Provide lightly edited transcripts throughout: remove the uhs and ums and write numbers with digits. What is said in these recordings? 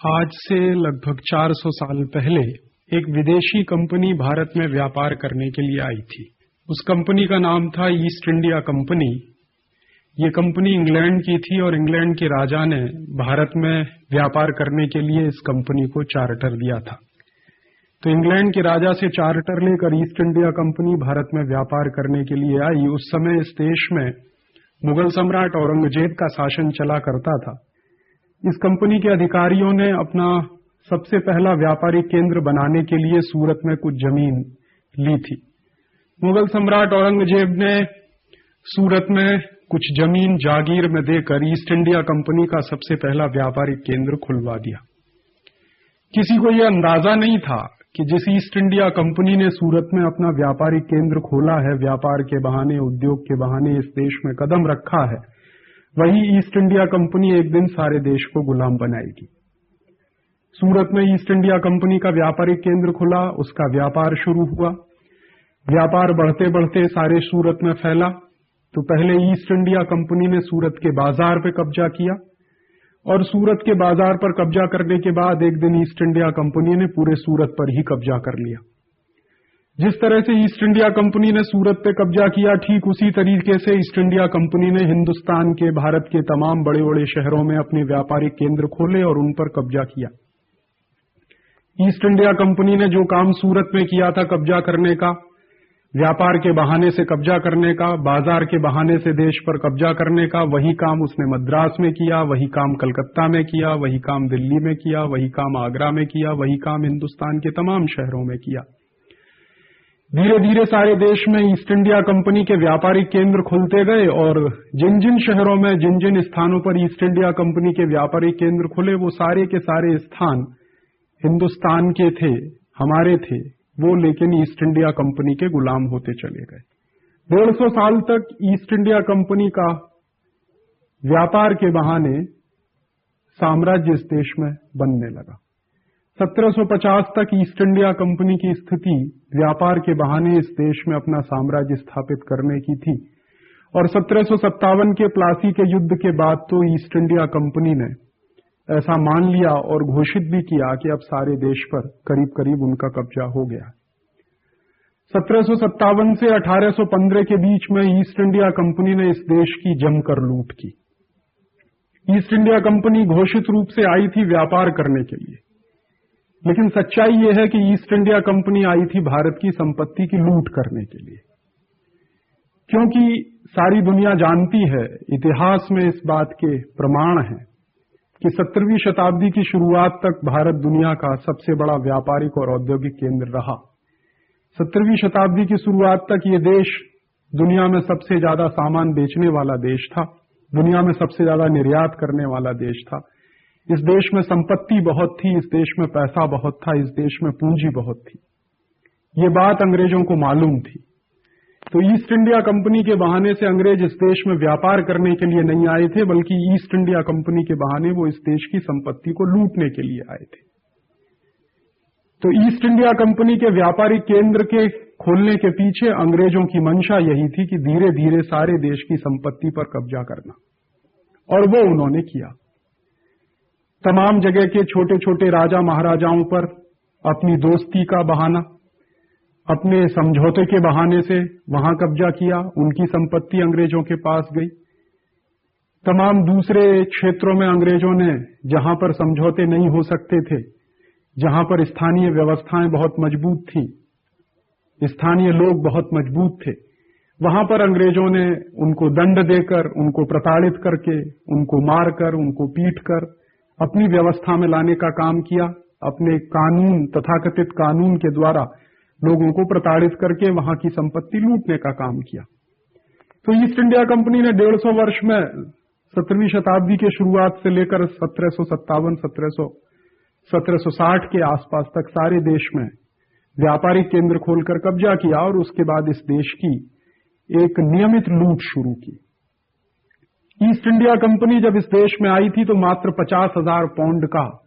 आज से लगभग 400 साल पहले एक विदेशी कंपनी भारत में व्यापार करने के लिए आई थी। उस कंपनी का नाम था ईस्ट इंडिया कंपनी। ये कंपनी इंग्लैंड की थी और इंग्लैंड के राजा ने भारत में व्यापार करने के लिए इस कंपनी को चार्टर दिया था। तो इंग्लैंड के राजा से चार्टर लेकर ईस्ट इंडिया कंपनी भारत में व्यापार करने के लिए आई। उस समय इस देश में मुगल सम्राट औरंगजेब का शासन चला करता था। इस कंपनी के अधिकारियों ने अपना सबसे पहला व्यापारिक केंद्र बनाने के लिए सूरत में कुछ जमीन ली थी। मुगल सम्राट औरंगजेब ने सूरत में कुछ जमीन जागीर में देकर ईस्ट इंडिया कंपनी का सबसे पहला व्यापारिक केंद्र खुलवा दिया। किसी को यह अंदाजा नहीं था कि जिस ईस्ट इंडिया कंपनी ने सूरत में अपना व्यापारिक केंद्र खोला है, व्यापार के बहाने, उद्योग के बहाने इस देश में कदम रखा है, वही ईस्ट इंडिया कंपनी एक दिन सारे देश को गुलाम बनाएगी। सूरत में ईस्ट इंडिया कंपनी का व्यापारिक केंद्र खुला, उसका व्यापार शुरू हुआ। व्यापार बढ़ते बढ़ते सारे सूरत में फैला। तो पहले ईस्ट इंडिया कंपनी ने सूरत के बाजार पे कब्जा किया और सूरत के बाजार पर कब्जा करने के बाद एक दिन ईस्ट इंडिया कंपनी ने पूरे सूरत पर ही कब्जा कर लिया। जिस तरह से ईस्ट इंडिया कंपनी ने सूरत पे कब्जा किया, ठीक उसी तरीके से ईस्ट इंडिया कंपनी ने हिंदुस्तान के, भारत के तमाम बड़े बड़े शहरों में अपने व्यापारिक केंद्र खोले और उन पर कब्जा किया। ईस्ट इंडिया कंपनी ने जो काम सूरत में किया था कब्जा करने का, व्यापार के बहाने से कब्जा करने का, बाजार के बहाने से देश पर कब्जा करने का, वही काम उसने मद्रास में किया, वही काम कलकत्ता में किया, वही काम दिल्ली में किया, वही काम आगरा में किया, वही काम हिंदुस्तान के तमाम शहरों में किया। धीरे धीरे सारे देश में ईस्ट इंडिया कंपनी के व्यापारिक केंद्र खुलते गए और जिन जिन शहरों में, जिन जिन स्थानों पर ईस्ट इंडिया कंपनी के व्यापारिक केंद्र खुले, वो सारे के सारे स्थान हिंदुस्तान के थे, हमारे थे वो, लेकिन ईस्ट इंडिया कंपनी के गुलाम होते चले गए। 150 साल तक ईस्ट इंडिया कंपनी का व्यापार के बहाने साम्राज्य इस देश में बनने लगा। 1750 तक ईस्ट इंडिया कंपनी की स्थिति व्यापार के बहाने इस देश में अपना साम्राज्य स्थापित करने की थी और 1757 के प्लासी के युद्ध के बाद तो ईस्ट इंडिया कंपनी ने ऐसा मान लिया और घोषित भी किया कि अब सारे देश पर करीब करीब उनका कब्जा हो गया। 1757 से 1815 के बीच में ईस्ट इंडिया कंपनी ने इस देश की जमकर लूट की। ईस्ट इंडिया कंपनी घोषित रूप से आई थी व्यापार करने के लिए, लेकिन सच्चाई यह है कि ईस्ट इंडिया कंपनी आई थी भारत की संपत्ति की लूट करने के लिए। क्योंकि सारी दुनिया जानती है, इतिहास में इस बात के प्रमाण हैं कि 17वीं शताब्दी की शुरुआत तक भारत दुनिया का सबसे बड़ा व्यापारिक और औद्योगिक केंद्र रहा। 17वीं शताब्दी की शुरुआत तक ये देश दुनिया में सबसे ज्यादा सामान बेचने वाला देश था, दुनिया में सबसे ज्यादा निर्यात करने वाला देश था। इस देश में संपत्ति बहुत थी, इस देश में पैसा बहुत था, इस देश में पूंजी बहुत थी। ये बात अंग्रेजों को मालूम थी। तो ईस्ट इंडिया कंपनी के बहाने से अंग्रेज इस देश में व्यापार करने के लिए नहीं आए थे, बल्कि ईस्ट इंडिया कंपनी के बहाने वो इस देश की संपत्ति को लूटने के लिए आए थे। तो ईस्ट इंडिया कंपनी के व्यापारिक केंद्र के खोलने के पीछे अंग्रेजों की मंशा यही थी कि धीरे धीरे सारे देश की संपत्ति पर कब्जा करना, और वो उन्होंने किया। तमाम जगह के छोटे छोटे राजा महाराजाओं पर अपनी दोस्ती का बहाना, अपने समझौते के बहाने से वहां कब्जा किया, उनकी संपत्ति अंग्रेजों के पास गई। तमाम दूसरे क्षेत्रों में अंग्रेजों ने, जहां पर समझौते नहीं हो सकते थे, जहां पर स्थानीय व्यवस्थाएं बहुत मजबूत थीं, स्थानीय लोग बहुत मजबूत थे, वहां पर अंग्रेजों ने उनको दंड देकर, उनको प्रताड़ित करके, उनको मारकर, उनको पीटकर अपनी व्यवस्था में लाने का काम किया। अपने कानून, तथाकथित कानून के द्वारा लोगों को प्रताड़ित करके वहां की संपत्ति लूटने का काम किया। तो ईस्ट इंडिया कंपनी ने 150 वर्ष में 17वीं शताब्दी के शुरुआत से लेकर 1760 के आसपास तक सारे देश में व्यापारिक केंद्र खोलकर कब्जा किया और उसके बाद इस देश की एक नियमित लूट शुरू की। ईस्ट इंडिया कंपनी जब इस देश में आई थी तो मात्र 50,000 पाउंड का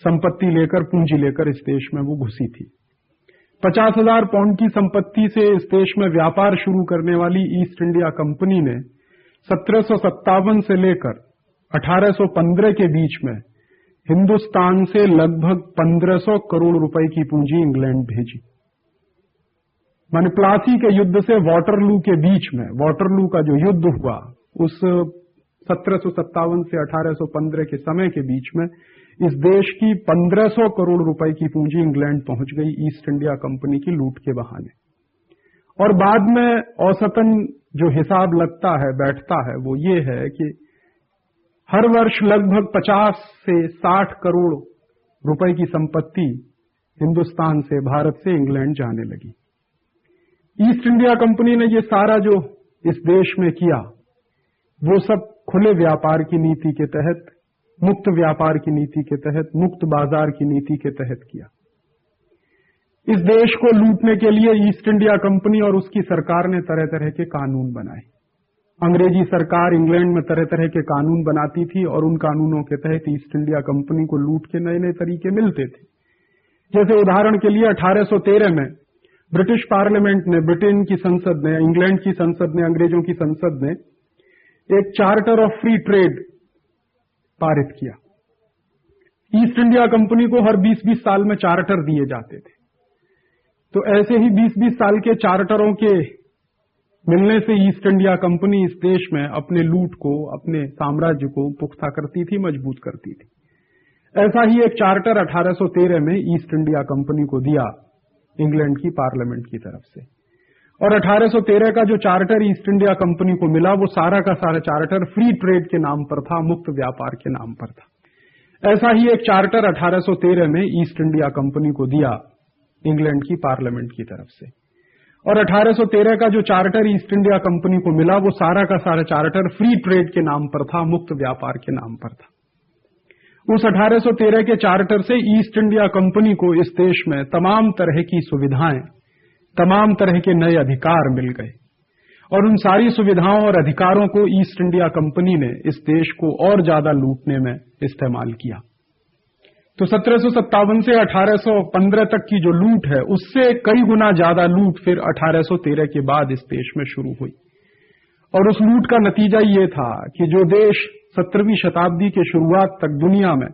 संपत्ति लेकर, पूंजी लेकर इस देश में वो घुसी थी। 50,000 पाउंड की संपत्ति से इस देश में व्यापार शुरू करने वाली ईस्ट इंडिया कंपनी ने 1757 से लेकर 1815 के बीच में हिंदुस्तान से लगभग 1500 करोड़ रुपए की पूंजी इंग्लैंड भेजी। माने प्लासी के युद्ध से वाटरलू के बीच में, वाटरलू का जो युद्ध हुआ उस 1757 से 1815 के समय के बीच में इस देश की 1500 करोड़ रुपए की पूंजी इंग्लैंड पहुंच गई ईस्ट इंडिया कंपनी की लूट के बहाने। और बाद में औसतन जो हिसाब लगता है, बैठता है, वो ये है कि हर वर्ष लगभग 50 से 60 करोड़ रुपए की संपत्ति हिंदुस्तान से, भारत से इंग्लैंड जाने लगी। ईस्ट इंडिया कंपनी ने ये सारा जो इस देश में किया वो सब खुले व्यापार की नीति के तहत, मुक्त व्यापार की नीति के तहत, मुक्त बाजार की नीति के तहत किया। इस देश को लूटने के लिए ईस्ट इंडिया कंपनी और उसकी सरकार ने तरह तरह के कानून बनाए। अंग्रेजी सरकार इंग्लैंड में तरह तरह के कानून बनाती थी और उन कानूनों के तहत ईस्ट इंडिया कंपनी को लूट के नए नए तरीके मिलते थे। जैसे उदाहरण के लिए 1813 में ब्रिटिश पार्लियामेंट ने, ब्रिटेन की संसद ने, इंग्लैंड की संसद ने, अंग्रेजों की संसद ने एक चार्टर ऑफ फ्री ट्रेड पारित किया। ईस्ट इंडिया कंपनी को हर 20-20 साल में चार्टर दिए जाते थे। तो ऐसे ही 20-20 साल के चार्टरों के मिलने से ईस्ट इंडिया कंपनी इस देश में अपने लूट को, अपने साम्राज्य को पुख्ता करती थी, मजबूत करती थी। ऐसा ही एक चार्टर 1813 में ईस्ट इंडिया कंपनी को दिया इंग्लैंड की पार्लियामेंट की तरफ से। और 1813 का जो चार्टर ईस्ट इंडिया कंपनी को मिला वो सारा का सारा चार्टर फ्री ट्रेड के नाम पर था, मुक्त व्यापार के नाम पर था। ऐसा ही एक चार्टर 1813 में ईस्ट इंडिया कंपनी को दिया इंग्लैंड की पार्लियामेंट की तरफ से। और 1813 का जो चार्टर ईस्ट इंडिया कंपनी को मिला वो सारा का सारा चार्टर फ्री ट्रेड के नाम पर था, मुक्त व्यापार के नाम पर था। उस 1813 के चार्टर से ईस्ट इंडिया कंपनी को इस देश में तमाम तरह की सुविधाएं, तमाम तरह के नए अधिकार मिल गए और उन सारी सुविधाओं और अधिकारों को ईस्ट इंडिया कंपनी ने इस देश को और ज्यादा लूटने में इस्तेमाल किया। तो 1757 से 1815 तक की जो लूट है उससे कई गुना ज्यादा लूट फिर 1813 के बाद इस देश में शुरू हुई। और उस लूट का नतीजा ये था कि जो देश 17वीं शताब्दी के शुरुआत तक दुनिया में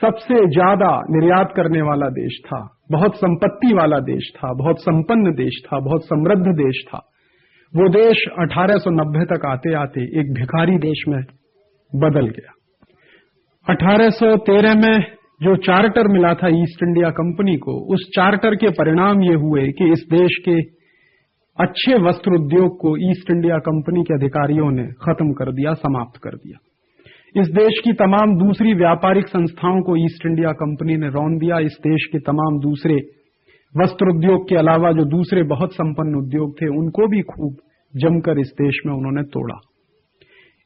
सबसे ज्यादा निर्यात करने वाला देश था, बहुत संपत्ति वाला देश था, बहुत संपन्न देश था, बहुत समृद्ध देश था, वो देश 1890 तक आते आते एक भिखारी देश में बदल गया। 1813 में जो चार्टर मिला था ईस्ट इंडिया कंपनी को, उस चार्टर के परिणाम ये हुए कि इस देश के अच्छे वस्त्र उद्योग को ईस्ट इंडिया कंपनी के अधिकारियों ने खत्म कर दिया, समाप्त कर दिया। इस देश की तमाम दूसरी व्यापारिक संस्थाओं को ईस्ट इंडिया कंपनी ने रौंद दिया। इस देश के तमाम दूसरे वस्त्र उद्योग के अलावा जो दूसरे बहुत संपन्न उद्योग थे उनको भी खूब जमकर इस देश में उन्होंने तोड़ा।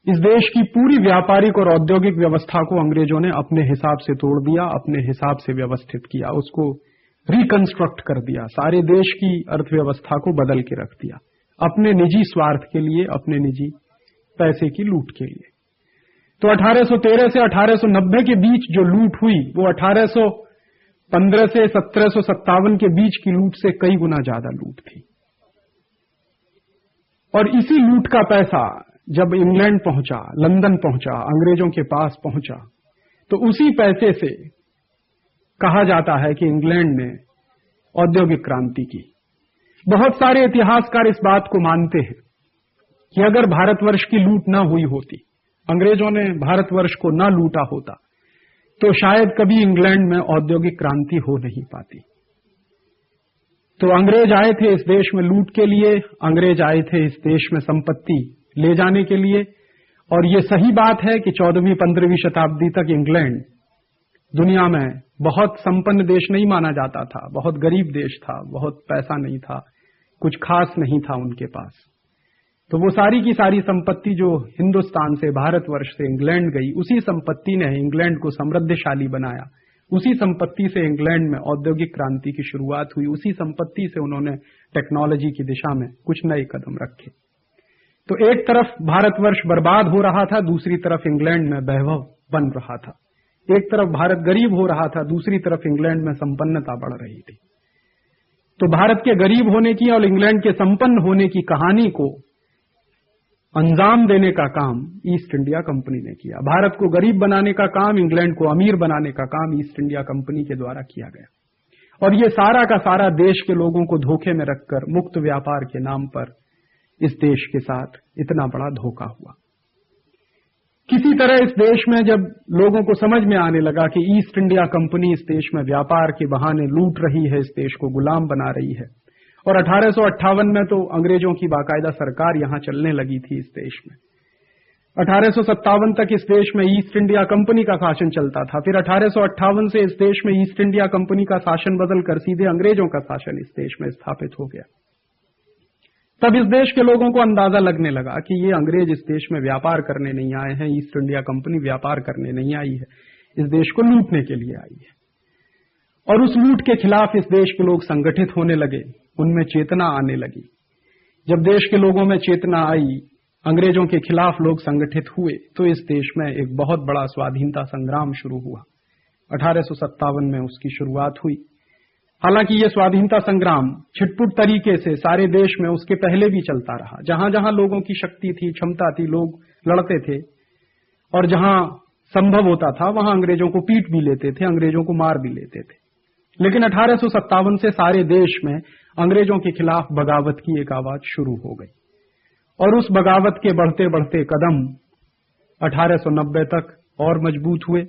इस देश की पूरी व्यापारिक और औद्योगिक व्यवस्था को अंग्रेजों ने अपने हिसाब से तोड़ दिया, अपने हिसाब से व्यवस्थित किया, उसको रिकंस्ट्रक्ट कर दिया, सारे देश की अर्थव्यवस्था को बदल के रख दिया अपने निजी स्वार्थ के लिए, अपने निजी पैसे की लूट के लिए। तो 1813 से 1890 के बीच जो लूट हुई वो 1815 से 1757 के बीच की लूट से कई गुना ज्यादा लूट थी। और इसी लूट का पैसा जब इंग्लैंड पहुंचा, लंदन पहुंचा, अंग्रेजों के पास पहुंचा, तो उसी पैसे से कहा जाता है कि इंग्लैंड ने औद्योगिक क्रांति की। बहुत सारे इतिहासकार इस बात को मानते हैं कि अगर भारतवर्ष की लूट न हुई होती, अंग्रेजों ने भारतवर्ष को न लूटा होता, तो शायद कभी इंग्लैंड में औद्योगिक क्रांति हो नहीं पाती। तो अंग्रेज आए थे इस देश में लूट के लिए, अंग्रेज आए थे इस देश में संपत्ति ले जाने के लिए। और ये सही बात है कि 14वीं 15वीं शताब्दी तक इंग्लैंड दुनिया में बहुत संपन्न देश नहीं माना जाता था, बहुत गरीब देश था, बहुत पैसा नहीं था, कुछ खास नहीं था उनके पास। तो वो सारी की सारी संपत्ति जो हिंदुस्तान से, भारतवर्ष से इंग्लैंड गई, उसी संपत्ति ने इंग्लैंड को समृद्धशाली बनाया। उसी संपत्ति से इंग्लैंड में औद्योगिक क्रांति की शुरुआत हुई। उसी संपत्ति से उन्होंने टेक्नोलॉजी की दिशा में कुछ नए कदम रखे। तो एक तरफ भारतवर्ष बर्बाद हो रहा था, दूसरी तरफ इंग्लैंड में वैभव बन रहा था। एक तरफ भारत गरीब हो रहा था, दूसरी तरफ इंग्लैंड में संपन्नता बढ़ रही थी। तो भारत के गरीब होने की और इंग्लैंड के संपन्न होने की कहानी को अंजाम देने का काम ईस्ट इंडिया कंपनी ने किया। भारत को गरीब बनाने का काम, इंग्लैंड को अमीर बनाने का काम ईस्ट इंडिया कंपनी के द्वारा किया गया। और ये सारा का सारा देश के लोगों को धोखे में रखकर मुक्त व्यापार के नाम पर इस देश के साथ इतना बड़ा धोखा हुआ। किसी तरह इस देश में जब लोगों को समझ में आने लगा कि ईस्ट इंडिया कंपनी इस देश में व्यापार के बहाने लूट रही है, इस देश को गुलाम बना रही है, और 1858 में तो अंग्रेजों की बाकायदा सरकार यहां चलने लगी थी इस देश में। 1857 तक इस देश में ईस्ट इंडिया कंपनी का शासन चलता था। फिर 1858 से इस देश में ईस्ट इंडिया कंपनी का शासन बदलकर सीधे अंग्रेजों का शासन इस देश में स्थापित हो गया। तब इस देश के लोगों को अंदाजा लगने लगा कि ये अंग्रेज इस देश में व्यापार करने नहीं आए हैं, ईस्ट इंडिया कंपनी व्यापार करने नहीं आई है, इस देश को लूटने के लिए आई है। और उस लूट के खिलाफ इस देश के लोग संगठित होने लगे, उनमें चेतना आने लगी। जब देश के लोगों में चेतना आई, अंग्रेजों के खिलाफ लोग संगठित हुए, तो इस देश में एक बहुत बड़ा स्वाधीनता संग्राम शुरू हुआ। 1857 में उसकी शुरुआत हुई। हालांकि ये स्वाधीनता संग्राम छिटपुट तरीके से सारे देश में उसके पहले भी चलता रहा। जहां जहां लोगों की शक्ति थी, क्षमता थी, लोग लड़ते थे, और जहां संभव होता था वहां अंग्रेजों को पीट भी लेते थे, अंग्रेजों को मार भी लेते थे। लेकिन 1857 से सारे देश में अंग्रेजों के खिलाफ बगावत की एक आवाज शुरू हो गई, और उस बगावत के बढ़ते बढ़ते कदम 1890 तक और मजबूत हुए।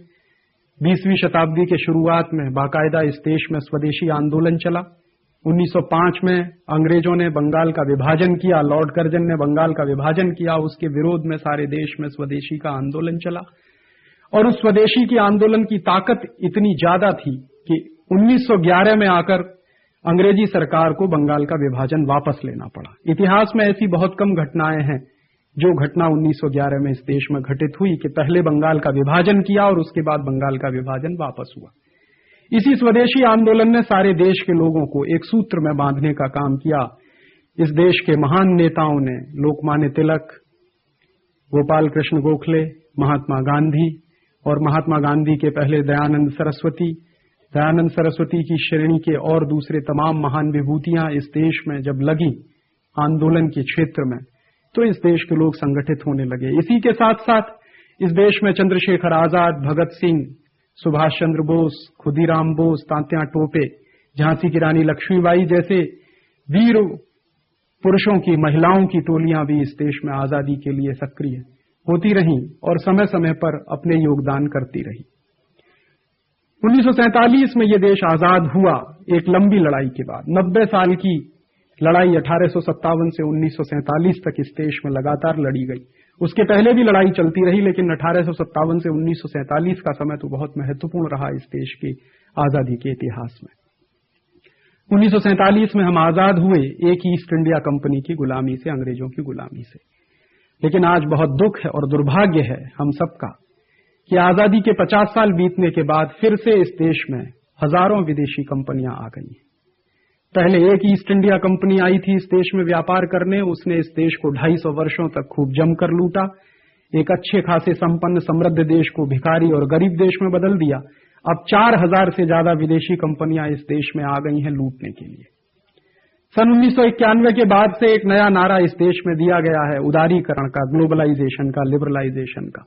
20वीं शताब्दी के शुरुआत में बाकायदा इस देश में स्वदेशी आंदोलन चला। 1905 में अंग्रेजों ने बंगाल का विभाजन किया, लॉर्ड कर्जन ने बंगाल का विभाजन किया, उसके विरोध में सारे देश में स्वदेशी का आंदोलन चला। और उस स्वदेशी की आंदोलन की ताकत इतनी ज्यादा थी कि 1911 में आकर अंग्रेजी सरकार को बंगाल का विभाजन वापस लेना पड़ा। इतिहास में ऐसी बहुत कम घटनाएं हैं जो घटना 1911 में इस देश में घटित हुई कि पहले बंगाल का विभाजन किया और उसके बाद बंगाल का विभाजन वापस हुआ। इसी स्वदेशी आंदोलन ने सारे देश के लोगों को एक सूत्र में बांधने का काम किया। इस देश के महान नेताओं ने, लोकमान्य तिलक, गोपाल कृष्ण गोखले, महात्मा गांधी, और महात्मा गांधी के पहले दयानंद सरस्वती की श्रेणी के और दूसरे तमाम महान विभूतियां इस देश में जब लगी आंदोलन के क्षेत्र में, तो इस देश के लोग संगठित होने लगे। इसी के साथ साथ इस देश में चंद्रशेखर आजाद, भगत सिंह, सुभाष चंद्र बोस, खुदीराम बोस, तात्या टोपे, झांसी की रानी लक्ष्मीबाई जैसे वीर पुरुषों की, महिलाओं की टोलियां भी इस देश में आजादी के लिए सक्रिय होती रहीं और समय समय पर अपने योगदान करती रही। 1947 में यह देश आजाद हुआ एक लंबी लड़ाई के बाद। 90 साल की लड़ाई 1857 से 1947 तक इस देश में लगातार लड़ी गई। उसके पहले भी लड़ाई चलती रही, लेकिन 1857 से 1947 का समय तो बहुत महत्वपूर्ण रहा इस देश की आजादी के इतिहास में। 1947 में हम आजाद हुए एक ईस्ट इंडिया कंपनी की गुलामी से, अंग्रेजों की गुलामी से। लेकिन आज बहुत दुख है और दुर्भाग्य है हम सबका कि आजादी के 50 साल बीतने के बाद फिर से इस देश में हजारों विदेशी कंपनियां आ गई। पहले एक ईस्ट इंडिया कंपनी आई थी इस देश में व्यापार करने, उसने इस देश को 250 वर्षों तक खूब जमकर लूटा, एक अच्छे खासे संपन्न समृद्ध देश को भिखारी और गरीब देश में बदल दिया। अब 4000 से ज्यादा विदेशी कंपनियां इस देश में आ गई हैं लूटने के लिए। सन 1991 के बाद से एक नया नारा इस देश में दिया गया है, उदारीकरण का, ग्लोबलाइजेशन का, लिबरलाइजेशन का।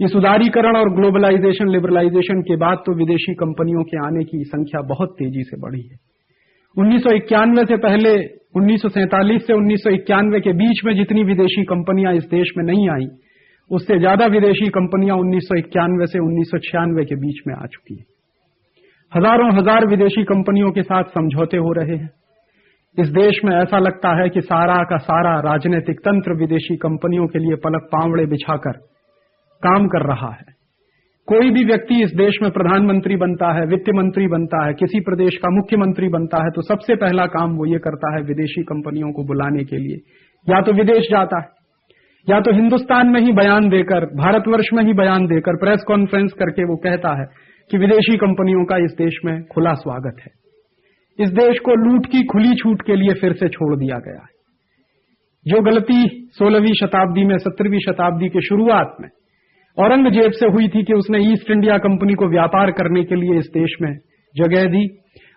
इस उदारीकरण और ग्लोबलाइजेशन, लिबरलाइजेशन के बाद तो विदेशी कंपनियों के आने की संख्या बहुत तेजी से बढ़ी है। 1991 से पहले 1947 से 1991 के बीच में जितनी विदेशी कंपनियां इस देश में नहीं आई, उससे ज्यादा विदेशी कंपनियां 1991 से 1996 के बीच में आ चुकी हैं। हजारों हजार विदेशी कंपनियों के साथ समझौते हो रहे हैं। इस देश में ऐसा लगता है कि सारा का सारा राजनीतिक तंत्र विदेशी कंपनियों के लिए पलक पांवड़े बिछाकर काम कर रहा है। कोई भी व्यक्ति इस देश में प्रधानमंत्री बनता है, वित्त मंत्री बनता है, किसी प्रदेश का मुख्यमंत्री बनता है, तो सबसे पहला काम वो ये करता है विदेशी कंपनियों को बुलाने के लिए या तो विदेश जाता है, या तो हिंदुस्तान में ही बयान देकर, भारतवर्ष में ही बयान देकर, प्रेस कॉन्फ्रेंस करके वो कहता है कि विदेशी कंपनियों का इस देश में खुला स्वागत है। इस देश को लूट की खुली छूट के लिए फिर से छोड़ दिया गया है। जो गलती 16वीं शताब्दी में, 17वीं शताब्दी के शुरुआत में औरंगजेब से हुई थी कि उसने ईस्ट इंडिया कंपनी को व्यापार करने के लिए इस देश में जगह दी,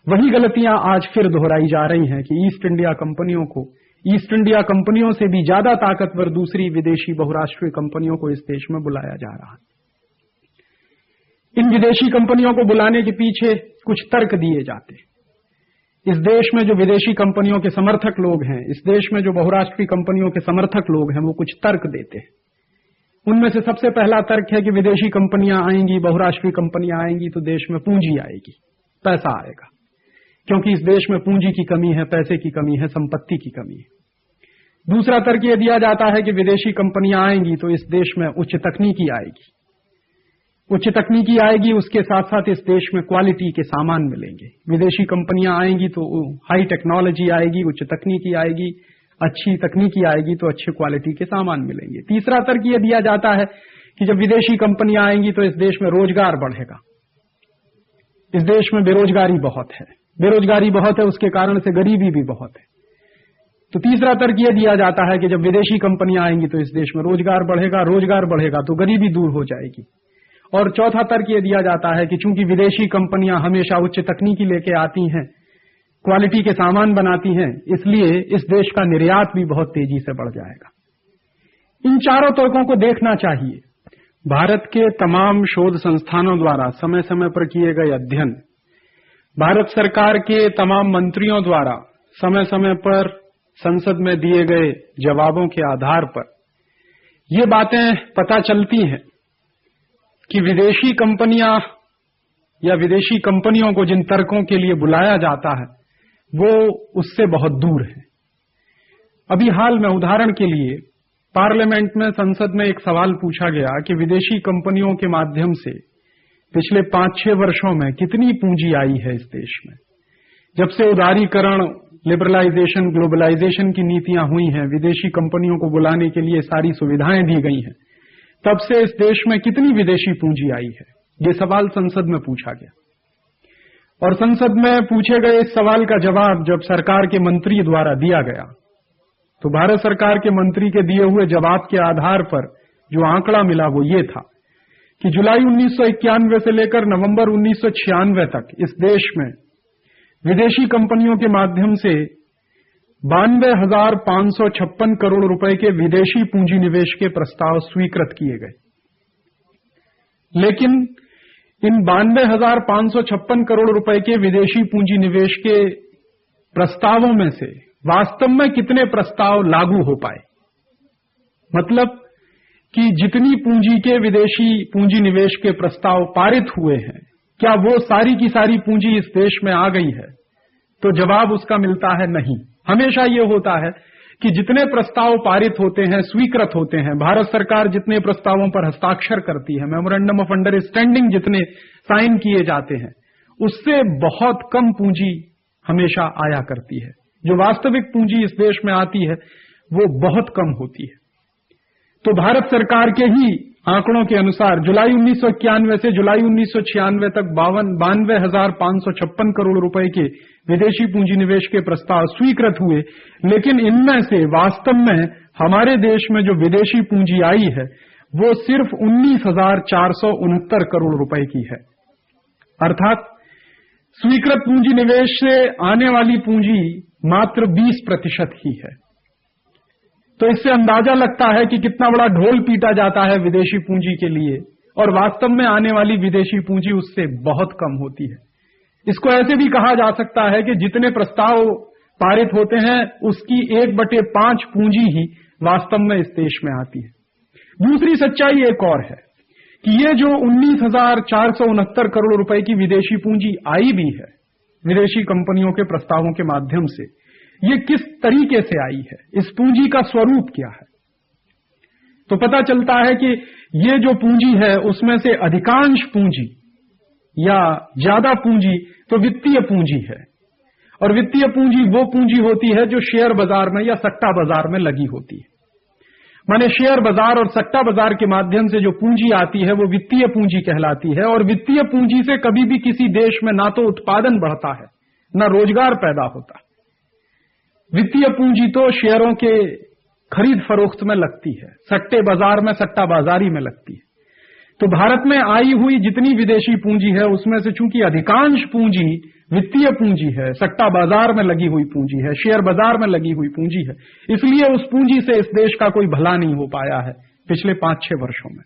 वही गलतियां आज फिर दोहराई जा रही हैं कि ईस्ट इंडिया कंपनियों को ईस्ट इंडिया कंपनियों से भी ज्यादा ताकतवर दूसरी विदेशी बहुराष्ट्रीय कंपनियों को इस देश में बुलाया जा रहा है। इन विदेशी कंपनियों को बुलाने के पीछे कुछ तर्क दिए जाते हैं। इस देश में जो विदेशी कंपनियों के समर्थक लोग हैं, इस देश में जो बहुराष्ट्रीय कंपनियों के समर्थक लोग हैं, वो कुछ तर्क देते हैं। उनमें से सबसे पहला तर्क है कि विदेशी कंपनियां आएंगी, बहुराष्ट्रीय कंपनियां आएंगी तो देश में पूंजी आएगी, पैसा आएगा, क्योंकि इस देश में पूंजी की कमी है, पैसे की कमी है, संपत्ति की कमी है। दूसरा तर्क यह दिया जाता है कि विदेशी कंपनियां आएंगी तो इस देश में उच्च तकनीकी आएगी, उच्च तकनीकी आएगी, उसके साथ साथ इस देश में क्वालिटी के सामान मिलेंगे। विदेशी कंपनियां आएंगी तो हाई टेक्नोलॉजी आएगी, उच्च तकनीकी आएगी, अच्छी तकनीकी आएगी तो अच्छे क्वालिटी के सामान मिलेंगे। तीसरा तर्क यह दिया जाता है कि जब विदेशी कंपनियां आएंगी तो इस देश में रोजगार बढ़ेगा। इस देश में बेरोजगारी बहुत है, बेरोजगारी बहुत है, उसके कारण से गरीबी भी बहुत है। तो तीसरा तर्क यह दिया जाता है कि जब विदेशी कंपनियां आएंगी तो इस देश में रोजगार बढ़ेगा, रोजगार बढ़ेगा तो गरीबी दूर हो जाएगी। और चौथा तर्क यह दिया जाता है कि चूंकि विदेशी कंपनियां हमेशा उच्च तकनीकी लेके आती हैं, क्वालिटी के सामान बनाती हैं, इसलिए इस देश का निर्यात भी बहुत तेजी से बढ़ जाएगा। इन चारों तर्कों को देखना चाहिए। भारत के तमाम शोध संस्थानों द्वारा समय समय पर किए गए अध्ययन, भारत सरकार के तमाम मंत्रियों द्वारा समय समय पर संसद में दिए गए जवाबों के आधार पर ये बातें पता चलती हैं कि विदेशी कंपनियां या विदेशी कंपनियों को जिन तर्कों के लिए बुलाया जाता है वो उससे बहुत दूर है। अभी हाल में उदाहरण के लिए पार्लियामेंट में, संसद में एक सवाल पूछा गया कि विदेशी कंपनियों के माध्यम से पिछले 5-6 वर्षों में कितनी पूंजी आई है इस देश में। जब से उदारीकरण, लिबरलाइजेशन, ग्लोबलाइजेशन की नीतियां हुई हैं, विदेशी कंपनियों को बुलाने के लिए सारी सुविधाएं दी गई हैं, तब से इस देश में कितनी विदेशी पूंजी आई है, ये सवाल संसद में पूछा गया। और संसद में पूछे गए इस सवाल का जवाब जब सरकार के मंत्री द्वारा दिया गया तो भारत सरकार के मंत्री के दिए हुए जवाब के आधार पर जो आंकड़ा मिला वो ये था कि जुलाई 1991 से लेकर नवंबर 1996 तक इस देश में विदेशी कंपनियों के माध्यम से 92,556 करोड़ रुपए के विदेशी पूंजी निवेश के प्रस्ताव स्वीकृत किए गए। लेकिन इन 92,556 करोड़ रुपए के विदेशी पूंजी निवेश के प्रस्तावों में से वास्तव में कितने प्रस्ताव लागू हो पाए, मतलब कि जितनी पूंजी के विदेशी पूंजी निवेश के प्रस्ताव पारित हुए हैं, क्या वो सारी की सारी पूंजी इस देश में आ गई है? तो जवाब उसका मिलता है नहीं। हमेशा ये होता है कि जितने प्रस्ताव पारित होते हैं, स्वीकृत होते हैं, भारत सरकार जितने प्रस्तावों पर हस्ताक्षर करती है, मेमोरेंडम ऑफ अंडरस्टैंडिंग जितने साइन किए जाते हैं, उससे बहुत कम पूंजी हमेशा आया करती है। जो वास्तविक पूंजी इस देश में आती है वो बहुत कम होती है। तो भारत सरकार के ही आंकड़ों के अनुसार जुलाई 1991 से जुलाई 1996 तक 92,556 करोड़ रुपए के विदेशी पूंजी निवेश के प्रस्ताव स्वीकृत हुए, लेकिन इनमें से वास्तव में हमारे देश में जो विदेशी पूंजी आई है वो सिर्फ 19,469 करोड़ रुपए की है। अर्थात स्वीकृत पूंजी निवेश से आने वाली पूंजी मात्र 20% ही है। तो इससे अंदाजा लगता है कि कितना बड़ा ढोल पीटा जाता है विदेशी पूंजी के लिए, और वास्तव में आने वाली विदेशी पूंजी उससे बहुत कम होती है। इसको ऐसे भी कहा जा सकता है कि जितने प्रस्ताव पारित होते हैं उसकी 1/5 पूंजी ही वास्तव में इस देश में आती है। दूसरी सच्चाई एक और है कि ये जो 19,469 करोड़ रुपए की विदेशी पूंजी आई भी है विदेशी कंपनियों के प्रस्तावों के माध्यम से, ये किस तरीके से आई है, इस पूंजी का स्वरूप क्या है? तो पता चलता है कि ये जो पूंजी है उसमें से अधिकांश पूंजी या ज्यादा पूंजी तो वित्तीय पूंजी है, और वित्तीय पूंजी वो पूंजी होती है जो शेयर बाजार में या सट्टा बाजार में लगी होती है। माने शेयर बाजार और सट्टा बाजार के माध्यम से जो पूंजी आती है वो वित्तीय पूंजी कहलाती है, और वित्तीय पूंजी से कभी भी किसी देश में ना तो उत्पादन बढ़ता है ना रोजगार पैदा होता। वित्तीय पूंजी तो शेयरों के खरीद फरोख्त में लगती है, सट्टे बाजार में, सट्टा बाजारी में लगती है। तो भारत में आई हुई जितनी विदेशी पूंजी है उसमें से चूंकि अधिकांश पूंजी वित्तीय पूंजी है, सट्टा बाजार में लगी हुई पूंजी है, शेयर बाजार में लगी हुई पूंजी है। इसलिए उस पूंजी से इस देश का कोई भला नहीं हो पाया है पिछले 5-6 वर्षों में।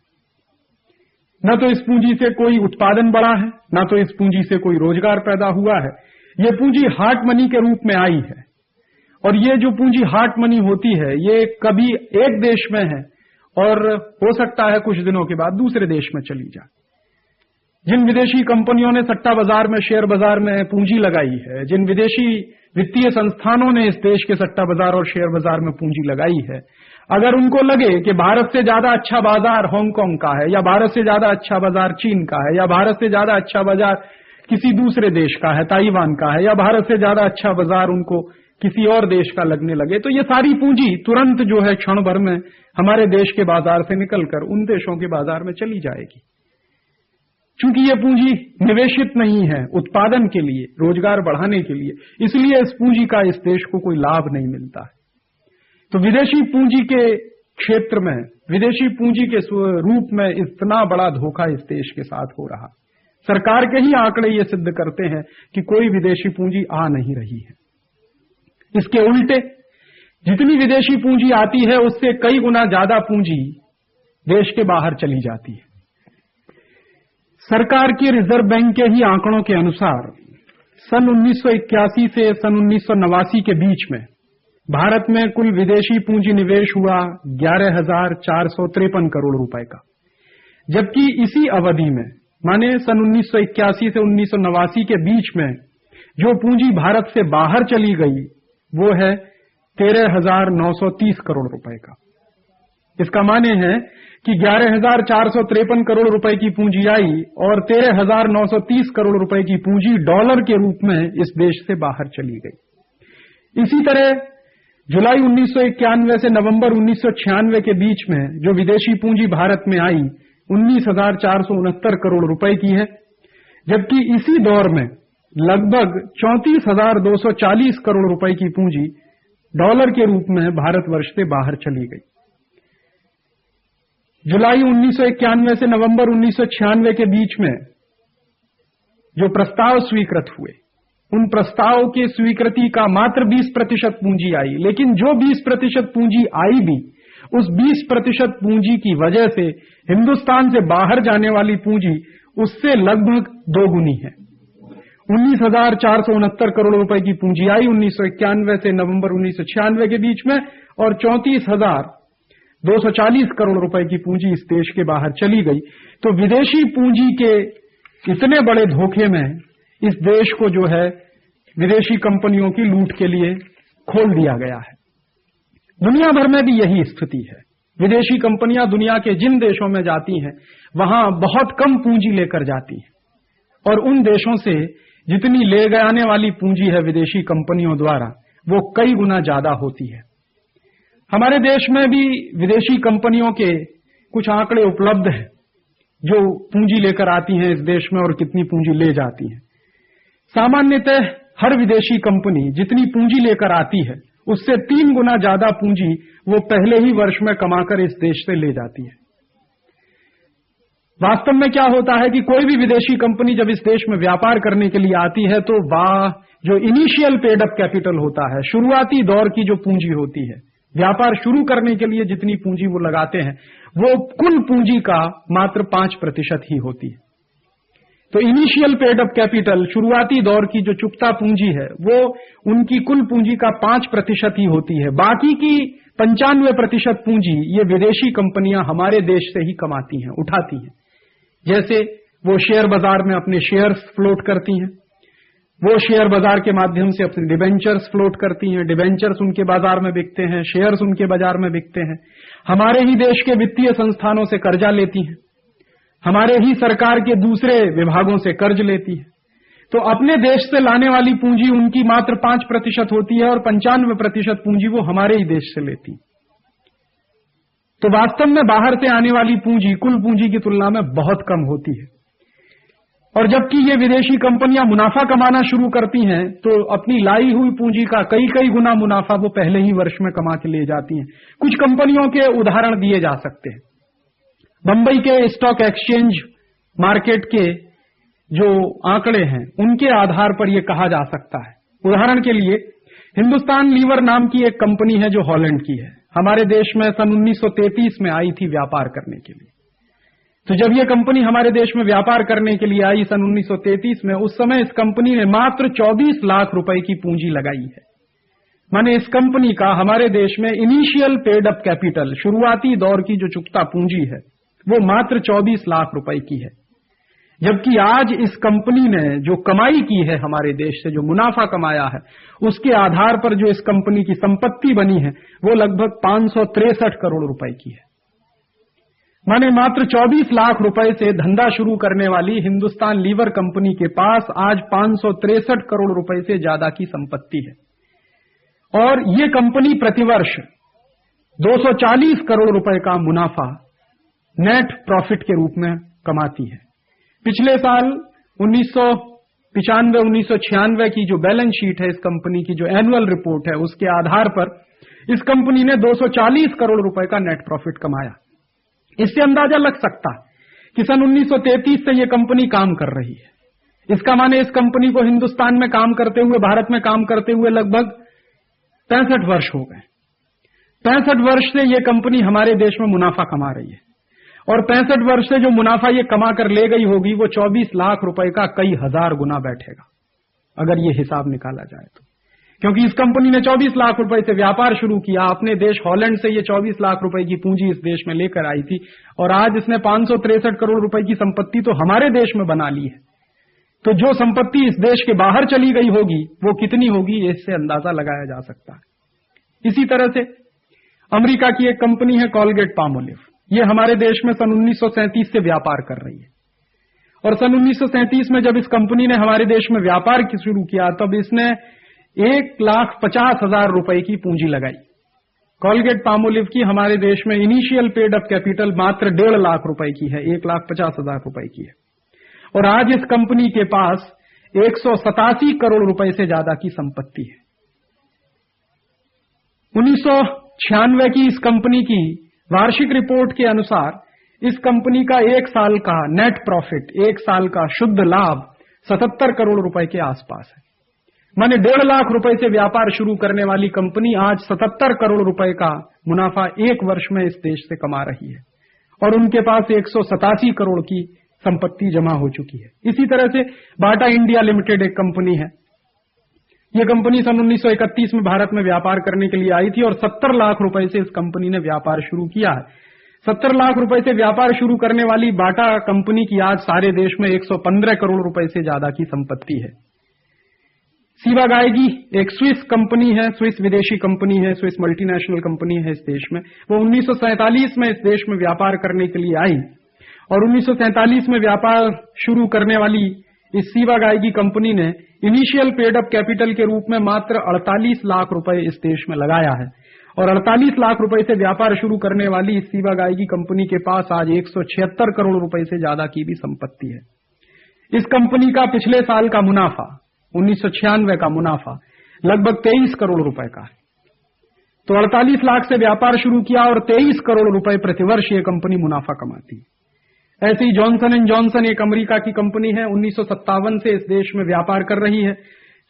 न तो इस पूंजी से कोई उत्पादन बढ़ा है, न तो इस पूंजी से कोई रोजगार पैदा हुआ है। ये पूंजी हार्ट मनी के रूप में आई है, और ये जो पूंजी हार्ट मनी होती है ये कभी एक देश में है और हो सकता है कुछ दिनों के बाद दूसरे देश में चली जाए। जिन विदेशी कंपनियों ने सट्टा बाजार में, शेयर बाजार में पूंजी लगाई है, जिन विदेशी वित्तीय संस्थानों ने इस देश के सट्टा बाजार और शेयर बाजार में पूंजी लगाई है, अगर उनको लगे कि भारत से ज्यादा अच्छा बाजार हांगकांग का है, या भारत से ज्यादा अच्छा बाजार चीन का है, या भारत से ज्यादा अच्छा बाजार किसी दूसरे देश का है, ताइवान का है, या भारत से ज्यादा अच्छा बाजार उनको किसी और देश का लगने लगे, तो ये सारी पूंजी तुरंत जो है क्षण भर में हमारे देश के बाजार से निकलकर उन देशों के बाजार में चली जाएगी। चूंकि ये पूंजी निवेशित नहीं है उत्पादन के लिए, रोजगार बढ़ाने के लिए, इसलिए इस पूंजी का इस देश को कोई लाभ नहीं मिलता है। तो विदेशी पूंजी के क्षेत्र में, विदेशी पूंजी के रूप में इतना बड़ा धोखा इस देश के साथ हो रहा। सरकार के ही आंकड़े ये सिद्ध करते हैं कि कोई विदेशी पूंजी आ नहीं रही है। इसके उल्टे जितनी विदेशी पूंजी आती है उससे कई गुना ज्यादा पूंजी देश के बाहर चली जाती है। सरकार के रिजर्व बैंक के ही आंकड़ों के अनुसार सन 1981 से सन 1989 के बीच में भारत में कुल विदेशी पूंजी निवेश हुआ 11,453 करोड़ रुपए का, जबकि इसी अवधि में माने सन 1981 से 1989 के बीच में जो पूंजी भारत से बाहर चली गई वो है 13,930 करोड़ रुपए का। इसका माने है कि 11,453 करोड़ रुपए की पूंजी आई और 13,930 करोड़ रुपए की पूंजी डॉलर के रूप में इस देश से बाहर चली गई। इसी तरह जुलाई 1991 से नवंबर 1996 के बीच में जो विदेशी पूंजी भारत में आई 19,469 करोड़ रुपए की है, जबकि इसी दौर में लगभग 34,240 करोड़ रुपए की पूंजी डॉलर के रूप में भारतवर्ष से बाहर चली गई। जुलाई 1991 से नवंबर 1996 के बीच में जो प्रस्ताव स्वीकृत हुए, उन प्रस्ताव की स्वीकृति का मात्र 20% पूंजी आई, लेकिन जो 20% पूंजी आई भी, उस 20% पूंजी की वजह से हिंदुस्तान से बाहर जाने वाली पूंजी उससे लगभग दोगुनी है। 19,469 करोड़ रुपए की पूंजी आई 1991 से नवंबर 1996 के बीच में, और 34,240 करोड़ रुपए की पूंजी इस देश के बाहर चली गई। तो विदेशी पूंजी के इतने बड़े धोखे में इस देश को जो है विदेशी कंपनियों की लूट के लिए खोल दिया गया है। दुनिया भर में भी यही स्थिति है। विदेशी कंपनियां दुनिया के जिन देशों में जाती हैं वहां बहुत कम पूंजी लेकर जाती हैं, और उन देशों से जितनी ले जाने वाली पूंजी है विदेशी कंपनियों द्वारा वो कई गुना ज्यादा होती है। हमारे देश में भी विदेशी कंपनियों के कुछ आंकड़े उपलब्ध हैं जो पूंजी लेकर आती हैं इस देश में और कितनी पूंजी ले जाती हैं। सामान्यतः हर विदेशी कंपनी जितनी पूंजी लेकर आती है उससे 3 गुना ज्यादा पूंजी वो पहले ही वर्ष में कमाकर इस देश से ले जाती है। वास्तव में क्या होता है कि कोई भी विदेशी कंपनी जब इस देश में व्यापार करने के लिए आती है तो जो इनिशियल पेड अप कैपिटल होता है, शुरुआती दौर की जो पूंजी होती है, व्यापार शुरू करने के लिए जितनी पूंजी वो लगाते हैं वो कुल पूंजी का मात्र 5% ही होती है। तो इनिशियल पेड अप कैपिटल, शुरुआती दौर की जो चुकता पूंजी है, वो उनकी कुल पूंजी का 5% ही होती है। बाकी की 95% पूंजी ये विदेशी कंपनियां हमारे देश से ही कमाती हैं, उठाती हैं। जैसे वो शेयर बाजार में अपने शेयर्स फ्लोट करती हैं, वो शेयर बाजार के माध्यम से अपने डिबेंचर्स फ्लोट करती हैं, डिबेंचर्स उनके बाजार में बिकते हैं, शेयर्स उनके बाजार में बिकते हैं। हमारे ही देश के वित्तीय संस्थानों से कर्जा लेती हैं, हमारे ही सरकार के दूसरे विभागों से कर्ज लेती है। तो अपने देश से लाने वाली पूंजी उनकी मात्र 5% होती है और 95% पूंजी वो हमारे ही देश से लेती है। तो वास्तव में बाहर से आने वाली पूंजी कुल पूंजी की तुलना में बहुत कम होती है। और जबकि ये विदेशी कंपनियां मुनाफा कमाना शुरू करती हैं तो अपनी लाई हुई पूंजी का कई गुना मुनाफा वो पहले ही वर्ष में कमा के ले जाती हैं। कुछ कंपनियों के उदाहरण दिए जा सकते हैं। बंबई के स्टॉक एक्सचेंज मार्केट के जो आंकड़े हैं उनके आधार पर यह कहा जा सकता है। उदाहरण के लिए हिंदुस्तान लीवर नाम की एक कंपनी है जो हॉलैंड की है, हमारे देश में सन 1933 में आई थी व्यापार करने के लिए। तो जब यह कंपनी हमारे देश में व्यापार करने के लिए आई सन 1933 में, उस समय इस कंपनी ने मात्र 24 लाख रुपए की पूंजी लगाई है। माने इस कंपनी का हमारे देश में इनिशियल पेड अप कैपिटल, शुरुआती दौर की जो चुकता पूंजी है, वो मात्र 24 लाख रुपए की है। जबकि आज इस कंपनी ने जो कमाई की है हमारे देश से, जो मुनाफा कमाया है, उसके आधार पर जो इस कंपनी की संपत्ति बनी है वो लगभग 563 करोड़ रुपए की है। माने मात्र 24 लाख रुपए से धंधा शुरू करने वाली हिंदुस्तान लीवर कंपनी के पास आज 563 करोड़ रुपए से ज्यादा की संपत्ति है। और ये कंपनी प्रतिवर्ष 240 करोड़ रुपए का मुनाफा नेट प्रॉफिट के रूप में कमाती है। पिछले साल 1995-1996 की जो बैलेंस शीट है इस कंपनी की, जो एनुअल रिपोर्ट है, उसके आधार पर इस कंपनी ने 240 करोड़ रुपए का नेट प्रॉफिट कमाया। इससे अंदाजा लग सकता है कि सन 1933 से यह कंपनी काम कर रही है। इसका माने इस कंपनी को हिंदुस्तान में काम करते हुए, भारत में काम करते हुए लगभग 65 वर्ष हो गए। 65 वर्ष से यह कंपनी हमारे देश में मुनाफा कमा रही है, और 65 वर्ष से जो मुनाफा ये कमा कर ले गई होगी वो 24 लाख रुपए का कई हजार गुना बैठेगा, अगर ये हिसाब निकाला जाए तो। क्योंकि इस कंपनी ने 24 लाख रुपए से व्यापार शुरू किया, अपने देश हॉलैंड से ये 24 लाख रुपए की पूंजी इस देश में लेकर आई थी, और आज इसने 563 करोड़ रुपए की संपत्ति तो हमारे देश में बना ली है। तो जो संपत्ति इस देश के बाहर चली गई होगी वो कितनी होगी, इससे अंदाजा लगाया जा सकता है। इसी तरह से अमेरिका की एक कंपनी है कोलगेट पामोलिव, ये हमारे देश में सन 1937 से व्यापार कर रही है, और सन 1937 में जब इस कंपनी ने हमारे देश में व्यापार शुरू किया तब इसने 1,50,000 रुपए की पूंजी लगाई। कोलगेट पामोलिव की हमारे देश में इनिशियल पेड अप कैपिटल मात्र 1.5 लाख रुपए की है, 1,50,000 रुपए की है, और आज इस कंपनी के पास 187 करोड़ रुपए से ज्यादा की संपत्ति है। 1996 की इस कंपनी की वार्षिक रिपोर्ट के अनुसार इस कंपनी का एक साल का नेट प्रॉफिट, एक साल का शुद्ध लाभ 77 करोड़ रुपए के आसपास है। माने 1.5 लाख रुपए से व्यापार शुरू करने वाली कंपनी आज 77 करोड़ रुपए का मुनाफा एक वर्ष में इस देश से कमा रही है, और उनके पास 187 करोड़ की संपत्ति जमा हो चुकी है। इसी तरह से बाटा इंडिया लिमिटेड एक कंपनी है। यह कंपनी सन 1931 में भारत में व्यापार करने के लिए आई थी, और 70 लाख रुपए से इस कंपनी ने व्यापार शुरू किया है। 70 लाख रुपए से व्यापार शुरू करने वाली बाटा कंपनी की आज सारे देश में 115 करोड़ रुपए से ज्यादा की संपत्ति है। सीवागाइगी एक स्विस कंपनी है, स्विस विदेशी कंपनी है, स्विस मल्टीनेशनल कंपनी है इस देश में। वो 1947 में इस देश में व्यापार करने के लिए आई, और 1947 में व्यापार शुरू करने वाली इस सीवागाइगी कंपनी ने इनिशियल पेड अप कैपिटल के रूप में मात्र 48 लाख रुपए इस देश में लगाया है, और 48 लाख रुपए से व्यापार शुरू करने वाली इस सीवागाइगी कंपनी के पास आज 176 करोड़ रुपए से ज्यादा की भी संपत्ति है। इस कंपनी का पिछले साल का मुनाफा, 1996 का मुनाफा लगभग 23 करोड़ रुपए का है। तो 48 लाख से व्यापार शुरू किया और 23 करोड़ रुपए प्रतिवर्ष ये कंपनी मुनाफा कमाती है। ऐसे ही जॉनसन एंड जॉनसन एक अमेरिका की कंपनी है, 1957 से इस देश में व्यापार कर रही है।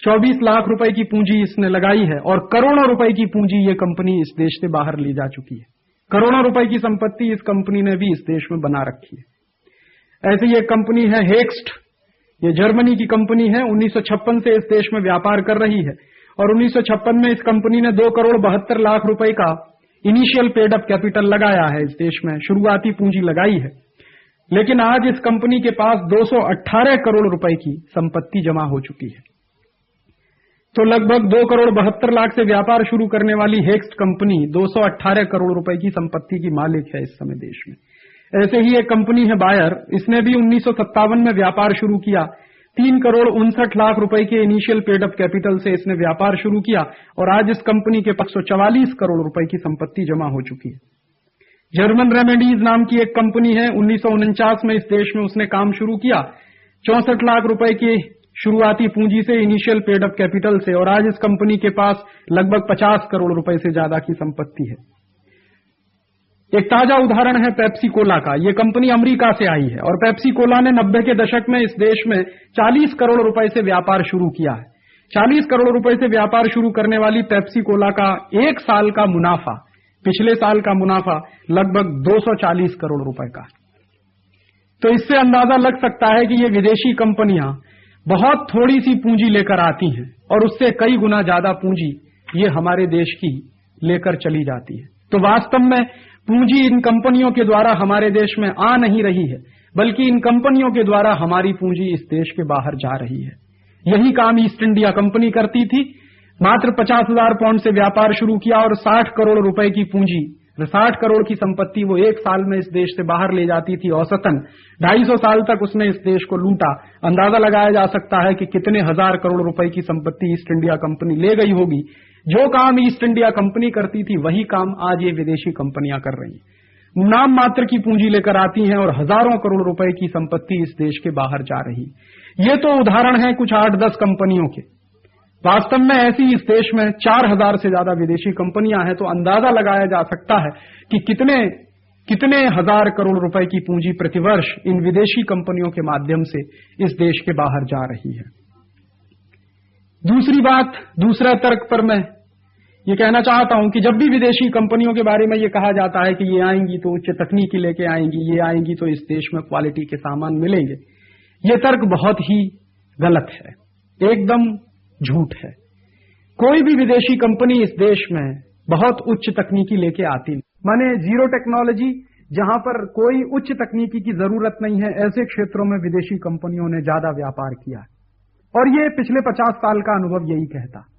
24 लाख रुपए की पूंजी इसने लगाई है, और करोड़ों रुपए की पूंजी ये कंपनी इस देश से बाहर ले जा चुकी है। करोड़ों रुपए की संपत्ति इस कंपनी ने भी इस देश में बना रखी है। ऐसी एक कंपनी है हेक्स्ट, ये जर्मनी की कंपनी है, 1956 से इस देश में व्यापार कर रही है, और 1956 में इस कंपनी ने 2 करोड़ 72 लाख रुपए का इनिशियल पेड अप कैपिटल लगाया है इस देश में, शुरुआती पूंजी लगाई है। लेकिन आज इस कंपनी के पास 218 करोड़ रुपए की संपत्ति जमा हो चुकी है। तो लगभग 2 करोड़ 72 लाख से व्यापार शुरू करने वाली हेक्स्ट कंपनी 218 करोड़ रुपए की संपत्ति की मालिक है इस समय देश में। ऐसे ही एक कंपनी है बायर, इसने भी 1957 में व्यापार शुरू किया। 3 करोड़ 59 लाख रुपए के इनिशियल पेड अप कैपिटल से इसने व्यापार शुरू किया, और आज इस कंपनी के 144 करोड़ रुपए की संपत्ति जमा हो चुकी है। जर्मन रेमेडीज नाम की एक कंपनी है, 1949 में इस देश में उसने काम शुरू किया, 64 लाख रुपए की शुरुआती पूंजी से, इनिशियल पेड अप कैपिटल से, और आज इस कंपनी के पास लगभग 50 करोड़ रुपए से ज्यादा की संपत्ति है। एक ताजा उदाहरण है पेप्सी कोला का। ये कंपनी अमेरिका से आई है और पेप्सी कोला ने 90 के दशक में इस देश में 40 करोड़ रुपए से व्यापार शुरू किया है। 40 करोड़ रुपए से व्यापार शुरू करने वाली पेप्सी कोला का एक साल का मुनाफा, पिछले साल का मुनाफा लगभग 240 करोड़ रुपए का। तो इससे अंदाजा लग सकता है कि ये विदेशी कंपनियां बहुत थोड़ी सी पूंजी लेकर आती हैं और उससे कई गुना ज्यादा पूंजी ये हमारे देश की लेकर चली जाती है। तो वास्तव में पूंजी इन कंपनियों के द्वारा हमारे देश में आ नहीं रही है, बल्कि इन कंपनियों के द्वारा हमारी पूंजी इस देश के बाहर जा रही है। यही काम ईस्ट इंडिया कंपनी करती थी। मात्र 50,000 पाउंड से व्यापार शुरू किया और 60 करोड़ रुपए की पूंजी, 60 करोड़ की संपत्ति वो एक साल में इस देश से बाहर ले जाती थी। औसतन 250 साल तक उसने इस देश को लूटा। अंदाजा लगाया जा सकता है कि कितने हजार करोड़ रुपए की संपत्ति ईस्ट इंडिया कंपनी ले गई होगी। जो काम ईस्ट इंडिया कंपनी करती थी वही काम आज ये विदेशी कंपनियां कर रही हैं। नाम मात्र की पूंजी लेकर आती हैं और हजारों करोड़ रुपए की संपत्ति इस देश के बाहर जा रही। ये तो उदाहरण है कुछ 8-10 कंपनियों के। वास्तव में ऐसी इस देश में 4,000 से ज्यादा विदेशी कंपनियां हैं। तो अंदाजा लगाया जा सकता है कि कितने हजार करोड़ रुपए की पूंजी प्रतिवर्ष इन विदेशी कंपनियों के माध्यम से इस देश के बाहर जा रही है। दूसरी बात, दूसरा तर्क पर मैं ये कहना चाहता हूं कि जब भी विदेशी कंपनियों के बारे में ये कहा जाता है कि ये आएंगी तो उच्च तकनीकी लेके आएंगी, ये आएंगी तो इस देश में क्वालिटी के सामान मिलेंगे, ये तर्क बहुत ही गलत है, एकदम झूठ है। कोई भी विदेशी कंपनी इस देश में बहुत उच्च तकनीकी लेके आती नहीं। माने जीरो टेक्नोलॉजी, जहां पर कोई उच्च तकनीकी की जरूरत नहीं है, ऐसे क्षेत्रों में विदेशी कंपनियों ने ज्यादा व्यापार किया और ये पिछले 50 साल का अनुभव यही कहता।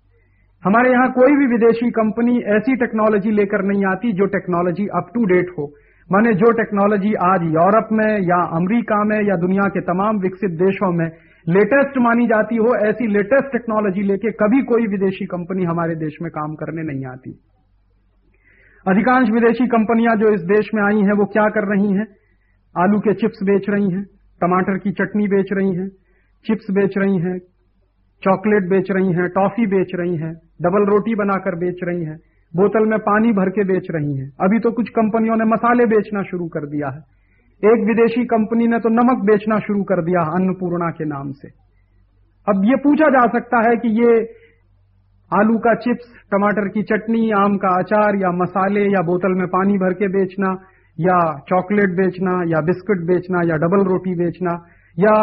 हमारे यहां कोई भी विदेशी कंपनी ऐसी टेक्नोलॉजी लेकर नहीं आती जो टेक्नोलॉजी अप टू डेट हो। माने जो टेक्नोलॉजी आज यूरोप में या अमेरिका में या दुनिया के तमाम विकसित देशों में लेटेस्ट मानी जाती हो, ऐसी लेटेस्ट टेक्नोलॉजी लेके कभी कोई विदेशी कंपनी हमारे देश में काम करने नहीं आती। अधिकांश विदेशी कंपनियां जो इस देश में आई हैं वो क्या कर रही हैं? आलू के चिप्स बेच रही हैं, टमाटर की चटनी बेच रही हैं, चिप्स बेच रही हैं, चॉकलेट बेच रही हैं, टॉफी बेच रही हैं, डबल रोटी बनाकर बेच रही हैं, बोतल में पानी भर के बेच रही हैं। अभी तो कुछ कंपनियों ने मसाले बेचना शुरू कर दिया है। एक विदेशी कंपनी ने तो नमक बेचना शुरू कर दिया अन्नपूर्णा के नाम से। अब ये पूछा जा सकता है कि ये आलू का चिप्स, टमाटर की चटनी, आम का अचार या मसाले या बोतल में पानी भर के बेचना या चॉकलेट बेचना या बिस्कुट बेचना या डबल रोटी बेचना या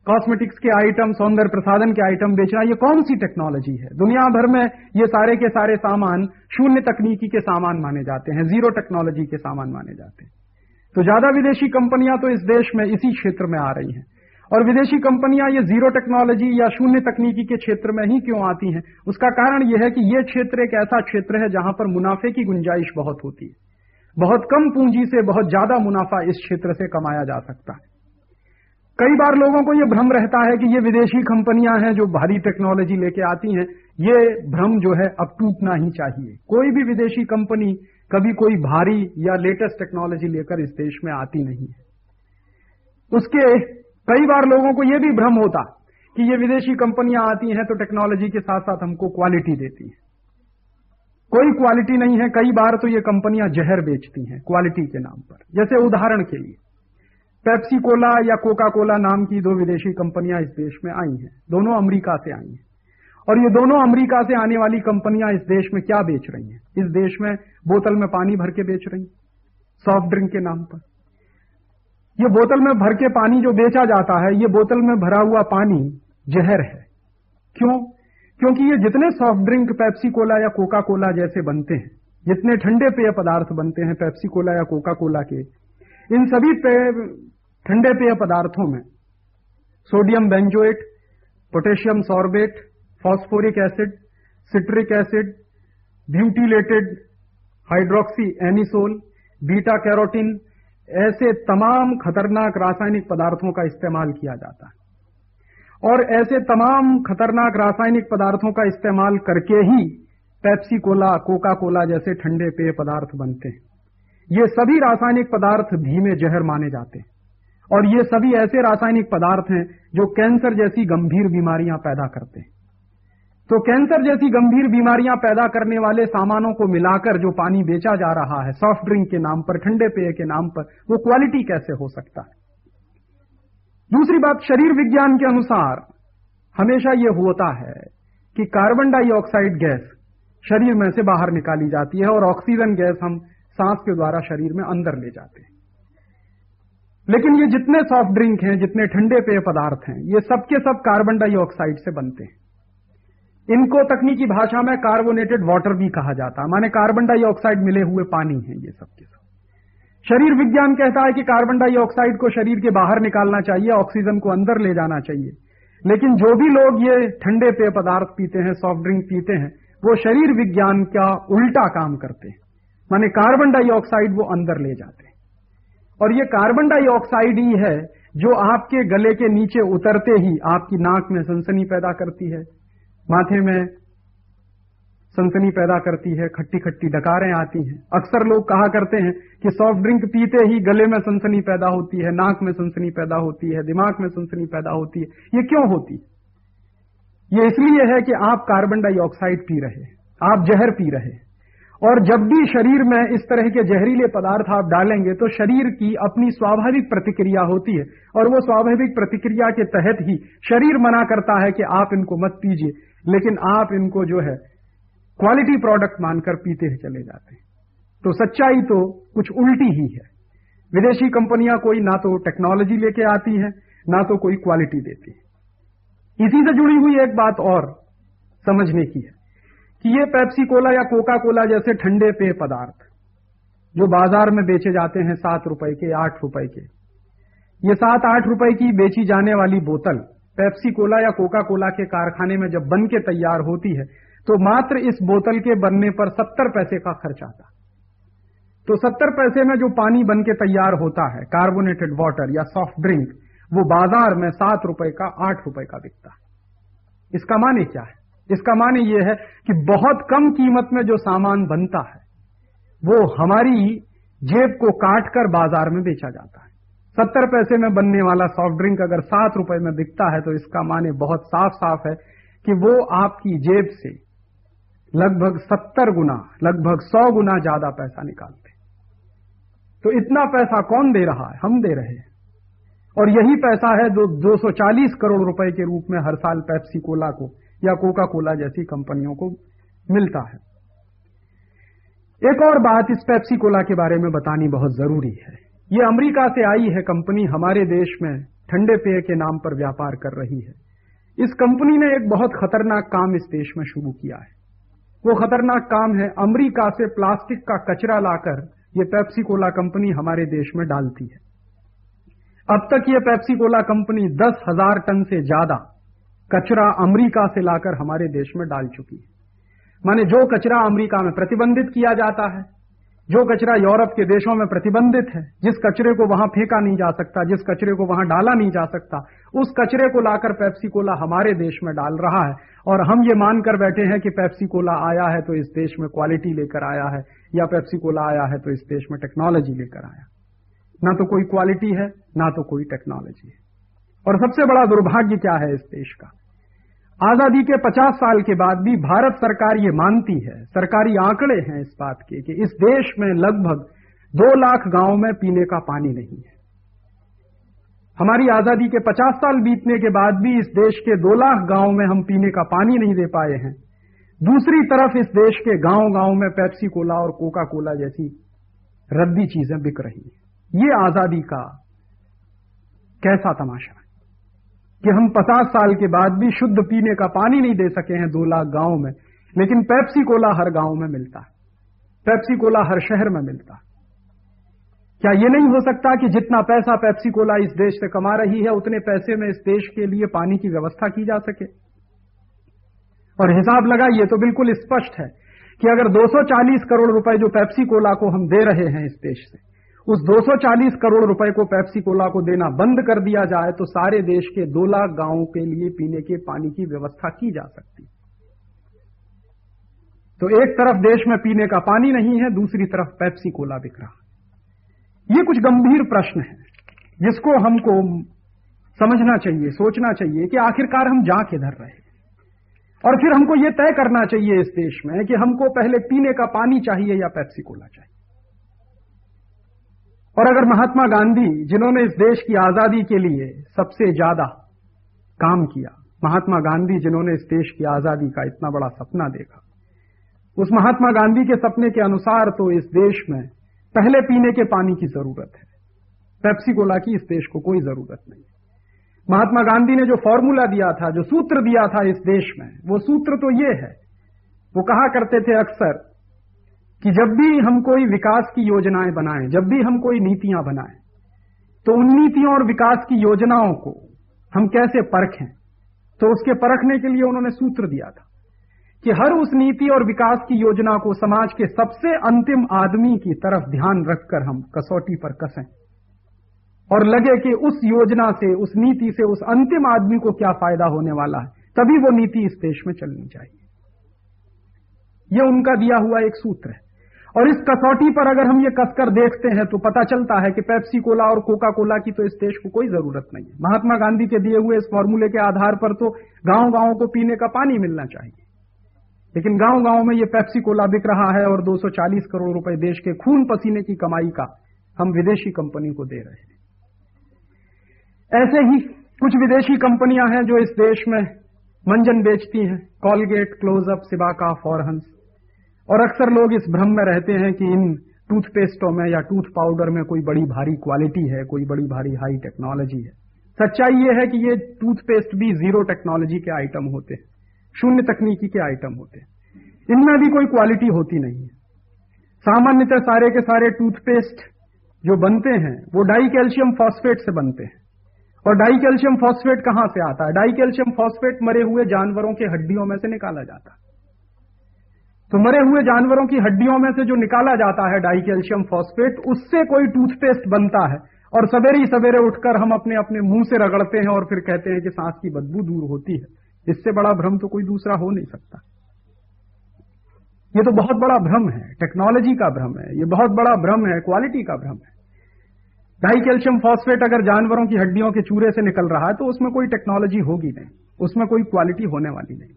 कॉस्मेटिक्स के आइटम, सौंदर्य प्रसाधन के आइटम बेचना, ये कौन सी टेक्नोलॉजी है? दुनिया भर में ये सारे के सारे सामान शून्य तकनीकी के सामान माने जाते हैं, जीरो टेक्नोलॉजी के सामान माने जाते हैं। तो ज्यादा विदेशी कंपनियां तो इस देश में इसी क्षेत्र में आ रही हैं। और विदेशी कंपनियां ये जीरो टेक्नोलॉजी या शून्य तकनीकी के क्षेत्र में ही क्यों आती हैं? उसका कारण यह है कि ये क्षेत्र एक ऐसा क्षेत्र है जहां पर मुनाफे की गुंजाइश बहुत होती है। बहुत कम पूंजी से बहुत ज्यादा मुनाफा इस क्षेत्र से कमाया जा सकता है। कई बार लोगों को यह भ्रम रहता है कि ये विदेशी कंपनियां हैं जो भारी टेक्नोलॉजी लेके आती हैं। ये भ्रम जो है अब टूटना ही चाहिए। कोई भी विदेशी कंपनी कभी कोई भारी या लेटेस्ट टेक्नोलॉजी लेकर इस देश में आती नहीं है। उसके कई बार लोगों को यह भी भ्रम होता कि ये विदेशी कंपनियां आती हैं तो टेक्नोलॉजी के साथ साथ हमको क्वालिटी देती हैं। कोई क्वालिटी नहीं है। कई बार तो ये कंपनियां जहर बेचती हैं क्वालिटी के नाम पर। जैसे उदाहरण के लिए पेप्सी कोला या कोका कोला नाम की 2 विदेशी कंपनियां इस देश में आई हैं। दोनों अमेरिका से आई हैं और ये दोनों अमेरिका से आने वाली कंपनियां इस देश में क्या बेच रही हैं? इस देश में बोतल में पानी भर के बेच रही हैं, सॉफ्ट ड्रिंक के नाम पर। ये बोतल में भर के पानी जो बेचा जाता है, ये बोतल में भरा हुआ पानी जहर है। क्यों? क्योंकि ये जितने सॉफ्ट ड्रिंक पेप्सी कोला या कोका कोला जैसे बनते हैं, जितने ठंडे पेय पदार्थ बनते हैं पेप्सी कोला या कोका कोला के, इन सभी ठंडे पेय पदार्थों में sodium benzoate, potassium sorbate, phosphoric acid, citric acid, butylated hydroxy anisole, beta carotene, ऐसे तमाम खतरनाक रासायनिक पदार्थों का इस्तेमाल किया जाता है। और ऐसे तमाम खतरनाक रासायनिक पदार्थों का इस्तेमाल करके ही पेप्सी कोला, कोका कोला जैसे ठंडे पेय पदार्थ बनते हैं। ये सभी रासायनिक पदार्थ धीमे जहर माने जाते हैं और ये सभी ऐसे रासायनिक पदार्थ हैं जो कैंसर जैसी गंभीर बीमारियां पैदा करते हैं। तो कैंसर जैसी गंभीर बीमारियां पैदा करने वाले सामानों को मिलाकर जो पानी बेचा जा रहा है सॉफ्ट ड्रिंक के नाम पर, ठंडे पेय के नाम पर, वो क्वालिटी कैसे हो सकता है? दूसरी बात, शरीर विज्ञान के अनुसार हमेशा ये होता है कि कार्बन डाइऑक्साइड गैस शरीर में से बाहर निकाली जाती है और ऑक्सीजन गैस हम सांस के द्वारा शरीर में अंदर ले जाते हैं। लेकिन ये जितने सॉफ्ट ड्रिंक हैं, जितने ठंडे पेय पदार्थ हैं, ये सबके सब कार्बन डाइऑक्साइड से बनते हैं। इनको तकनीकी भाषा में कार्बोनेटेड वाटर भी कहा जाता है, माने कार्बन डाइऑक्साइड मिले हुए पानी है ये सबके सब। शरीर विज्ञान कहता है कि कार्बन डाइऑक्साइड को शरीर के बाहर निकालना चाहिए, ऑक्सीजन को अंदर ले जाना चाहिए। लेकिन जो भी लोग ये ठंडे पेय पदार्थ पीते हैं, सॉफ्ट ड्रिंक पीते हैं, वो शरीर विज्ञान का उल्टा काम करते हैं, माने कार्बन डाइऑक्साइड वो अंदर ले जाते हैं। और ये कार्बन डाइऑक्साइड ही है जो आपके गले के नीचे उतरते ही आपकी नाक में सनसनी पैदा करती है, माथे में सनसनी पैदा करती है, खट्टी खट्टी डकारें आती हैं। अक्सर लोग कहा करते हैं कि सॉफ्ट ड्रिंक पीते ही गले में सनसनी पैदा होती है, नाक में सनसनी पैदा होती है, दिमाग में सनसनी पैदा होती है। ये क्यों होती है? ये इसलिए है कि आप कार्बन डाइऑक्साइड पी रहे, आप जहर पी रहे, और जब भी शरीर में इस तरह के जहरीले पदार्थ आप डालेंगे तो शरीर की अपनी स्वाभाविक प्रतिक्रिया होती है, और वो स्वाभाविक प्रतिक्रिया के तहत ही शरीर मना करता है कि आप इनको मत पीजिए, लेकिन आप इनको जो है क्वालिटी प्रोडक्ट मानकर पीते ही चले जाते हैं। तो सच्चाई तो कुछ उल्टी ही है। विदेशी कंपनियां कोई ना तो टेक्नोलॉजी लेके आती हैं, ना तो कोई क्वालिटी देती है। इसी से जुड़ी हुई एक बात और समझने की है कि ये पेप्सी कोला या कोका कोला जैसे ठंडे पेय पदार्थ जो बाजार में बेचे जाते हैं 7 रुपए के, 8 रुपए के, ये 7-8 रुपए की बेची जाने वाली बोतल पेप्सी कोला या कोका कोला के कारखाने में जब बन के तैयार होती है तो मात्र इस बोतल के बनने पर 70 पैसे का खर्च आता। तो 70 पैसे में जो पानी बन के तैयार होता है, कार्बोनेटेड वाटर या सॉफ्ट ड्रिंक, वो बाजार में 7 रुपए का, 8 रुपए का बिकता है। इसका माने क्या है? इसका माने ये है कि बहुत कम कीमत में जो सामान बनता है वो हमारी जेब को काटकर बाजार में बेचा जाता है। 70 पैसे में बनने वाला सॉफ्ट ड्रिंक अगर 7 रुपए में बिकता है तो इसका माने बहुत साफ साफ है कि वो आपकी जेब से लगभग 70 गुना, लगभग 100 गुना ज्यादा पैसा निकालते। तो इतना पैसा कौन दे रहा है? हम दे रहे हैं। और यही पैसा है जो 240 करोड़ रुपए के रूप में हर साल पेप्सी कोला को या कोका कोला जैसी कंपनियों को मिलता है। एक और बात इस पेप्सी कोला के बारे में बतानी बहुत जरूरी है। ये अमेरिका से आई है कंपनी, हमारे देश में ठंडे पेय के नाम पर व्यापार कर रही है। इस कंपनी ने एक बहुत खतरनाक काम इस देश में शुरू किया है। वो खतरनाक काम है, अमेरिका से प्लास्टिक का कचरा लाकर ये पेप्सी कोला कंपनी हमारे देश में डालती है। अब तक ये पेप्सी कोला कंपनी 10,000 टन से ज्यादा कचरा अमेरिका से लाकर हमारे देश में डाल चुकी है। माने जो कचरा अमेरिका में प्रतिबंधित किया जाता है, जो कचरा यूरोप के देशों में प्रतिबंधित है, जिस कचरे को वहां फेंका नहीं जा सकता, जिस कचरे को वहां डाला नहीं जा सकता, उस कचरे को लाकर पेप्सी कोला हमारे देश में डाल रहा है। और हम ये मानकर बैठे हैं कि पेप्सी कोला आया है तो इस देश में क्वालिटी लेकर आया है, या पेप्सी कोला आया है तो इस देश में टेक्नोलॉजी लेकर आया। ना तो कोई क्वालिटी है, ना तो कोई टेक्नोलॉजी है। और सबसे बड़ा दुर्भाग्य क्या है इस देश का? आजादी के 50 साल के बाद भी भारत सरकार ये मानती है, सरकारी आंकड़े हैं इस बात के, कि इस देश में लगभग 2 लाख गांवों में पीने का पानी नहीं है। हमारी आजादी के 50 साल बीतने के बाद भी इस देश के 2 लाख गांवों में हम पीने का पानी नहीं दे पाए हैं। दूसरी तरफ इस देश के गांव-गांव में पेप्सी कोला और कोका कोला जैसी रद्दी चीजें बिक रही हैं। ये आजादी का कैसा तमाशा है कि हम 50 साल के बाद भी शुद्ध पीने का पानी नहीं दे सके हैं 2 लाख गांवों में, लेकिन पेप्सी कोला हर गांव में मिलता है, पेप्सी कोला हर शहर में मिलता है। क्या ये नहीं हो सकता कि जितना पैसा पेप्सी कोला इस देश से कमा रही है उतने पैसे में इस देश के लिए पानी की व्यवस्था की जा सके? और हिसाब लगाइए तो बिल्कुल स्पष्ट है कि अगर 240 करोड़ रुपए जो पेप्सी कोला को हम दे रहे हैं इस देश से, उस 240 करोड़ रुपए को पेप्सी कोला को देना बंद कर दिया जाए तो सारे देश के 2 लाख गांवों के लिए पीने के पानी की व्यवस्था की जा सकती। तो एक तरफ देश में पीने का पानी नहीं है, दूसरी तरफ पेप्सी कोला बिक रहा। ये कुछ गंभीर प्रश्न है जिसको हमको समझना चाहिए, सोचना चाहिए कि आखिरकार हम जा किधर रहे। और फिर हमको ये तय करना चाहिए इस देश में कि हमको पहले पीने का पानी चाहिए या पेप्सी कोला चाहिए। और अगर महात्मा गांधी, जिन्होंने इस देश की आजादी के लिए सबसे ज्यादा काम किया, महात्मा गांधी जिन्होंने इस देश की आजादी का इतना बड़ा सपना देखा, उस महात्मा गांधी के सपने के अनुसार तो इस देश में पहले पीने के पानी की जरूरत है, पेप्सी कोला की इस देश को कोई जरूरत नहीं। महात्मा गांधी ने जो फॉर्मूला दिया था, जो सूत्र दिया था इस देश में, वो सूत्र तो ये है, वो कहा करते थे अक्सर कि जब भी हम कोई विकास की योजनाएं बनाएं, जब भी हम कोई नीतियां बनाएं, तो उन नीतियों और विकास की योजनाओं को हम कैसे परखें। तो उसके परखने के लिए उन्होंने सूत्र दिया था कि हर उस नीति और विकास की योजना को समाज के सबसे अंतिम आदमी की तरफ ध्यान रखकर हम कसौटी पर कसें और लगे कि उस योजना से, उस नीति से उस अंतिम आदमी को क्या फायदा होने वाला है, तभी वो नीति इस देश में चलनी चाहिए। ये उनका दिया हुआ एक सूत्र है। और इस कसौटी पर अगर हम ये कसकर देखते हैं तो पता चलता है कि पेप्सी कोला और कोका कोला की तो इस देश को कोई जरूरत नहीं है। महात्मा गांधी के दिए हुए इस फॉर्मूले के आधार पर तो गांव-गांव को पीने का पानी मिलना चाहिए, लेकिन गांव-गांव में ये पेप्सी कोला बिक रहा है और 240 करोड़ रुपए देश के खून पसीने की कमाई का हम विदेशी कंपनी को दे रहे हैं। ऐसे ही कुछ विदेशी कंपनियां हैं जो इस देश में मंजन बेचती हैं, कॉलगेट, क्लोजअप, सिबाका, फॉरहंस। और अक्सर लोग इस भ्रम में रहते हैं कि इन टूथपेस्टों में या टूथ पाउडर में कोई बड़ी भारी क्वालिटी है, कोई बड़ी भारी हाई टेक्नोलॉजी है। सच्चाई ये है कि ये टूथपेस्ट भी जीरो टेक्नोलॉजी के आइटम होते हैं, शून्य तकनीकी के आइटम होते हैं। इनमें भी कोई क्वालिटी होती नहीं है। सामान्यतः सारे के सारे टूथपेस्ट जो बनते हैं वो डाई कैल्शियम फॉस्फेट से बनते हैं। और डाई कैल्शियम फॉस्फेट कहां से आता है? डाई कैल्शियम फॉस्फेट मरे हुए जानवरों के हड्डियों में से निकाला जाता है। तो मरे हुए जानवरों की हड्डियों में से जो निकाला जाता है डाई कैल्शियम फॉस्फेट, उससे कोई टूथपेस्ट बनता है और सवेरे ही सवेरे उठकर हम अपने अपने मुंह से रगड़ते हैं और फिर कहते हैं कि सांस की बदबू दूर होती है। इससे बड़ा भ्रम तो कोई दूसरा हो नहीं सकता। ये तो बहुत बड़ा भ्रम है, टेक्नोलॉजी का भ्रम है, ये बहुत बड़ा भ्रम है, क्वालिटी का भ्रम है। डाई कैल्शियम फॉस्फेट अगर जानवरों की हड्डियों के चूरे से निकल रहा है तो उसमें कोई टेक्नोलॉजी होगी नहीं, उसमें कोई क्वालिटी होने वाली नहीं।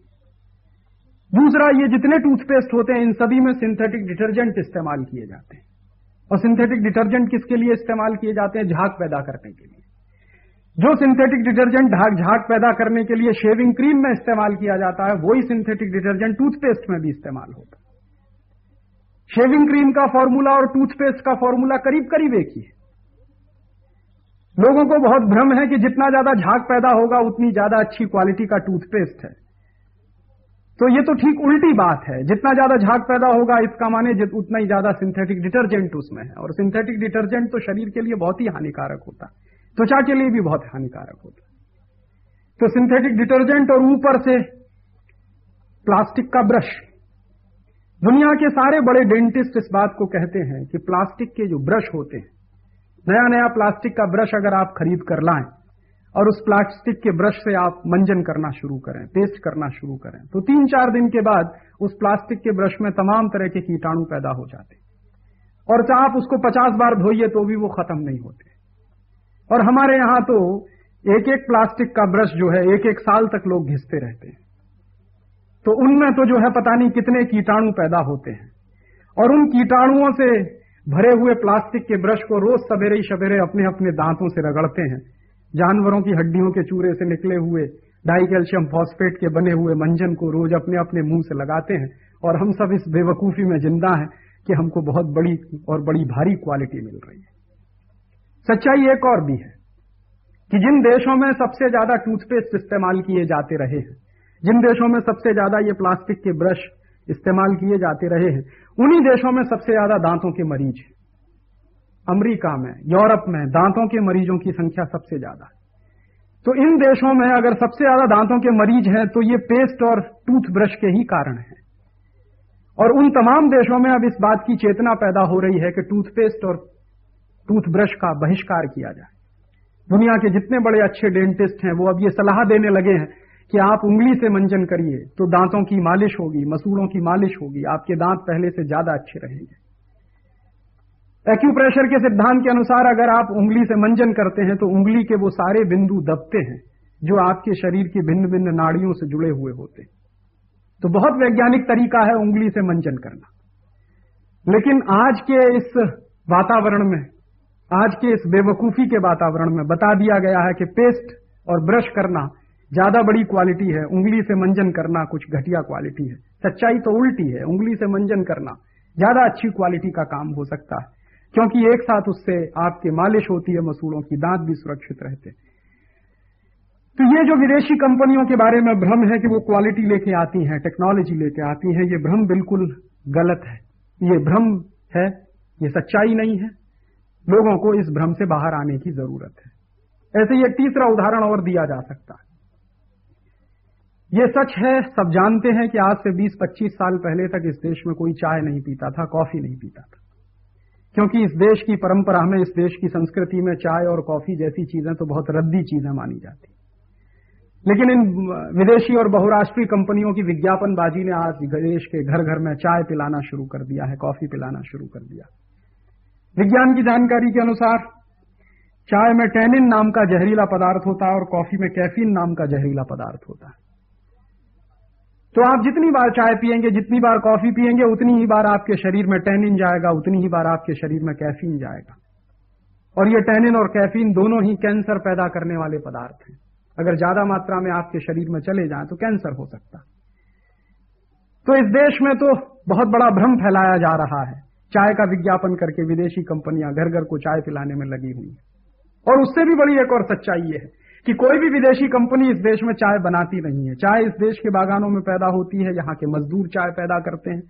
दूसरा, ये जितने टूथपेस्ट होते हैं इन सभी में सिंथेटिक डिटर्जेंट इस्तेमाल किए जाते हैं। और सिंथेटिक डिटर्जेंट किसके लिए इस्तेमाल किए जाते हैं? झाग पैदा करने के लिए। जो सिंथेटिक डिटर्जेंट झाग पैदा करने के लिए शेविंग क्रीम में इस्तेमाल किया जाता है, वही सिंथेटिक डिटर्जेंट टूथपेस्ट में भी इस्तेमाल होता है। शेविंग क्रीम का फॉर्मूला और टूथपेस्ट का फॉर्मूला करीब करीब एक ही है। लोगों को बहुत भ्रम है कि जितना ज्यादा झाग पैदा होगा उतनी ज्यादा अच्छी क्वालिटी का टूथपेस्ट है। तो ये तो ठीक उल्टी बात है। जितना ज्यादा झाग पैदा होगा इसका माने उतना ही ज्यादा सिंथेटिक डिटर्जेंट उसमें है। और सिंथेटिक डिटर्जेंट तो शरीर के लिए बहुत ही हानिकारक होता है, त्वचा के लिए भी बहुत हानिकारक होता है। तो सिंथेटिक डिटर्जेंट और ऊपर से प्लास्टिक का ब्रश। दुनिया के सारे बड़े डेंटिस्ट इस बात को कहते हैं कि प्लास्टिक के जो ब्रश होते हैं, नया नया प्लास्टिक का ब्रश अगर आप खरीद कर लाएं और उस प्लास्टिक के ब्रश से आप मंजन करना शुरू करें, पेस्ट करना शुरू करें, तो 3-4 दिन के बाद उस प्लास्टिक के ब्रश में तमाम तरह के कीटाणु पैदा हो जाते हैं। और चाहे आप उसको 50 बार धोइए तो भी वो खत्म नहीं होते। और हमारे यहां तो एक एक प्लास्टिक का ब्रश जो है 1-1 साल तक लोग घिसते रहते हैं। तो उनमें तो जो है पता नहीं कितने कीटाणु पैदा होते हैं। और उन कीटाणुओं से भरे हुए प्लास्टिक के ब्रश को रोज सवेरे ही सवेरे अपने अपने दांतों से रगड़ते हैं। जानवरों की हड्डियों के चूरे से निकले हुए डाई कैल्शियम फॉस्फेट के बने हुए मंजन को रोज अपने अपने मुंह से लगाते हैं। और हम सब इस बेवकूफी में जिंदा हैं कि हमको बहुत बड़ी और बड़ी भारी क्वालिटी मिल रही है। सच्चाई एक और भी है कि जिन देशों में सबसे ज्यादा टूथपेस्ट इस्तेमाल किए जाते रहे हैं, जिन देशों में सबसे ज्यादा ये प्लास्टिक के ब्रश इस्तेमाल किए जाते रहे हैं, उन्हीं देशों में सबसे ज्यादा दांतों के मरीज हैं। अमेरिका में, यूरोप में दांतों के मरीजों की संख्या सबसे ज्यादा है। तो इन देशों में अगर सबसे ज्यादा दांतों के मरीज हैं तो ये पेस्ट और टूथब्रश के ही कारण है। और उन तमाम देशों में अब इस बात की चेतना पैदा हो रही है कि टूथपेस्ट और टूथब्रश का बहिष्कार किया जाए। दुनिया के जितने बड़े अच्छे डेंटिस्ट हैं वो अब ये सलाह देने लगे हैं कि आप उंगली से मंजन करिए तो दांतों की मालिश होगी, मसूड़ों की मालिश होगी, आपके दांत पहले से ज्यादा अच्छे रहेंगे। एक्यूप्रेशर के सिद्धांत के अनुसार अगर आप उंगली से मंजन करते हैं तो उंगली के वो सारे बिंदु दबते हैं जो आपके शरीर की भिन्न भिन्न नाड़ियों से जुड़े हुए होते हैं। तो बहुत वैज्ञानिक तरीका है उंगली से मंजन करना। लेकिन आज के इस वातावरण में, आज के इस बेवकूफी के वातावरण में बता दिया गया है कि पेस्ट और ब्रश करना ज्यादा बड़ी क्वालिटी है, उंगली से मंजन करना कुछ घटिया क्वालिटी है। सच्चाई तो उल्टी है, उंगली से मंजन करना ज्यादा अच्छी क्वालिटी का काम हो सकता है, क्योंकि एक साथ उससे आपकी मालिश होती है मसूड़ों की, दांत भी सुरक्षित रहते। तो ये जो विदेशी कंपनियों के बारे में भ्रम है कि वो क्वालिटी लेके आती हैं, टेक्नोलॉजी लेके आती हैं, ये भ्रम बिल्कुल गलत है। ये भ्रम है, ये सच्चाई नहीं है। लोगों को इस भ्रम से बाहर आने की जरूरत है। ऐसे ही एक तीसरा उदाहरण और दिया जा सकता है। ये सच है, सब जानते हैं कि आज से 20-25 साल पहले तक इस देश में कोई चाय नहीं पीता था, कॉफी नहीं पीता था, क्योंकि इस देश की परंपरा में, इस देश की संस्कृति में चाय और कॉफी जैसी चीजें तो बहुत रद्दी चीजें मानी जाती। लेकिन इन विदेशी और बहुराष्ट्रीय कंपनियों की विज्ञापनबाजी ने आज देश के घर घर में चाय पिलाना शुरू कर दिया है, कॉफी पिलाना शुरू कर दिया। विज्ञान की जानकारी के अनुसार चाय में टैनिन नाम का जहरीला पदार्थ होता है और कॉफी में कैफीन नाम का जहरीला पदार्थ होता है। तो आप जितनी बार चाय पिएंगे, जितनी बार कॉफी पिएंगे, उतनी ही बार आपके शरीर में टैनिन जाएगा, उतनी ही बार आपके शरीर में कैफीन जाएगा। और ये टैनिन और कैफीन दोनों ही कैंसर पैदा करने वाले पदार्थ हैं। अगर ज्यादा मात्रा में आपके शरीर में चले जाएं तो कैंसर हो सकता है। तो इस देश में तो बहुत बड़ा भ्रम फैलाया जा रहा है, चाय का विज्ञापन करके विदेशी कंपनियां घर घर को चाय पिलाने में लगी हुई हैं। और उससे भी बड़ी एक और सच्चाई ये है कि कोई भी विदेशी कंपनी इस देश में चाय बनाती नहीं है। चाय इस देश के बागानों में पैदा होती है, यहाँ के मजदूर चाय पैदा करते हैं,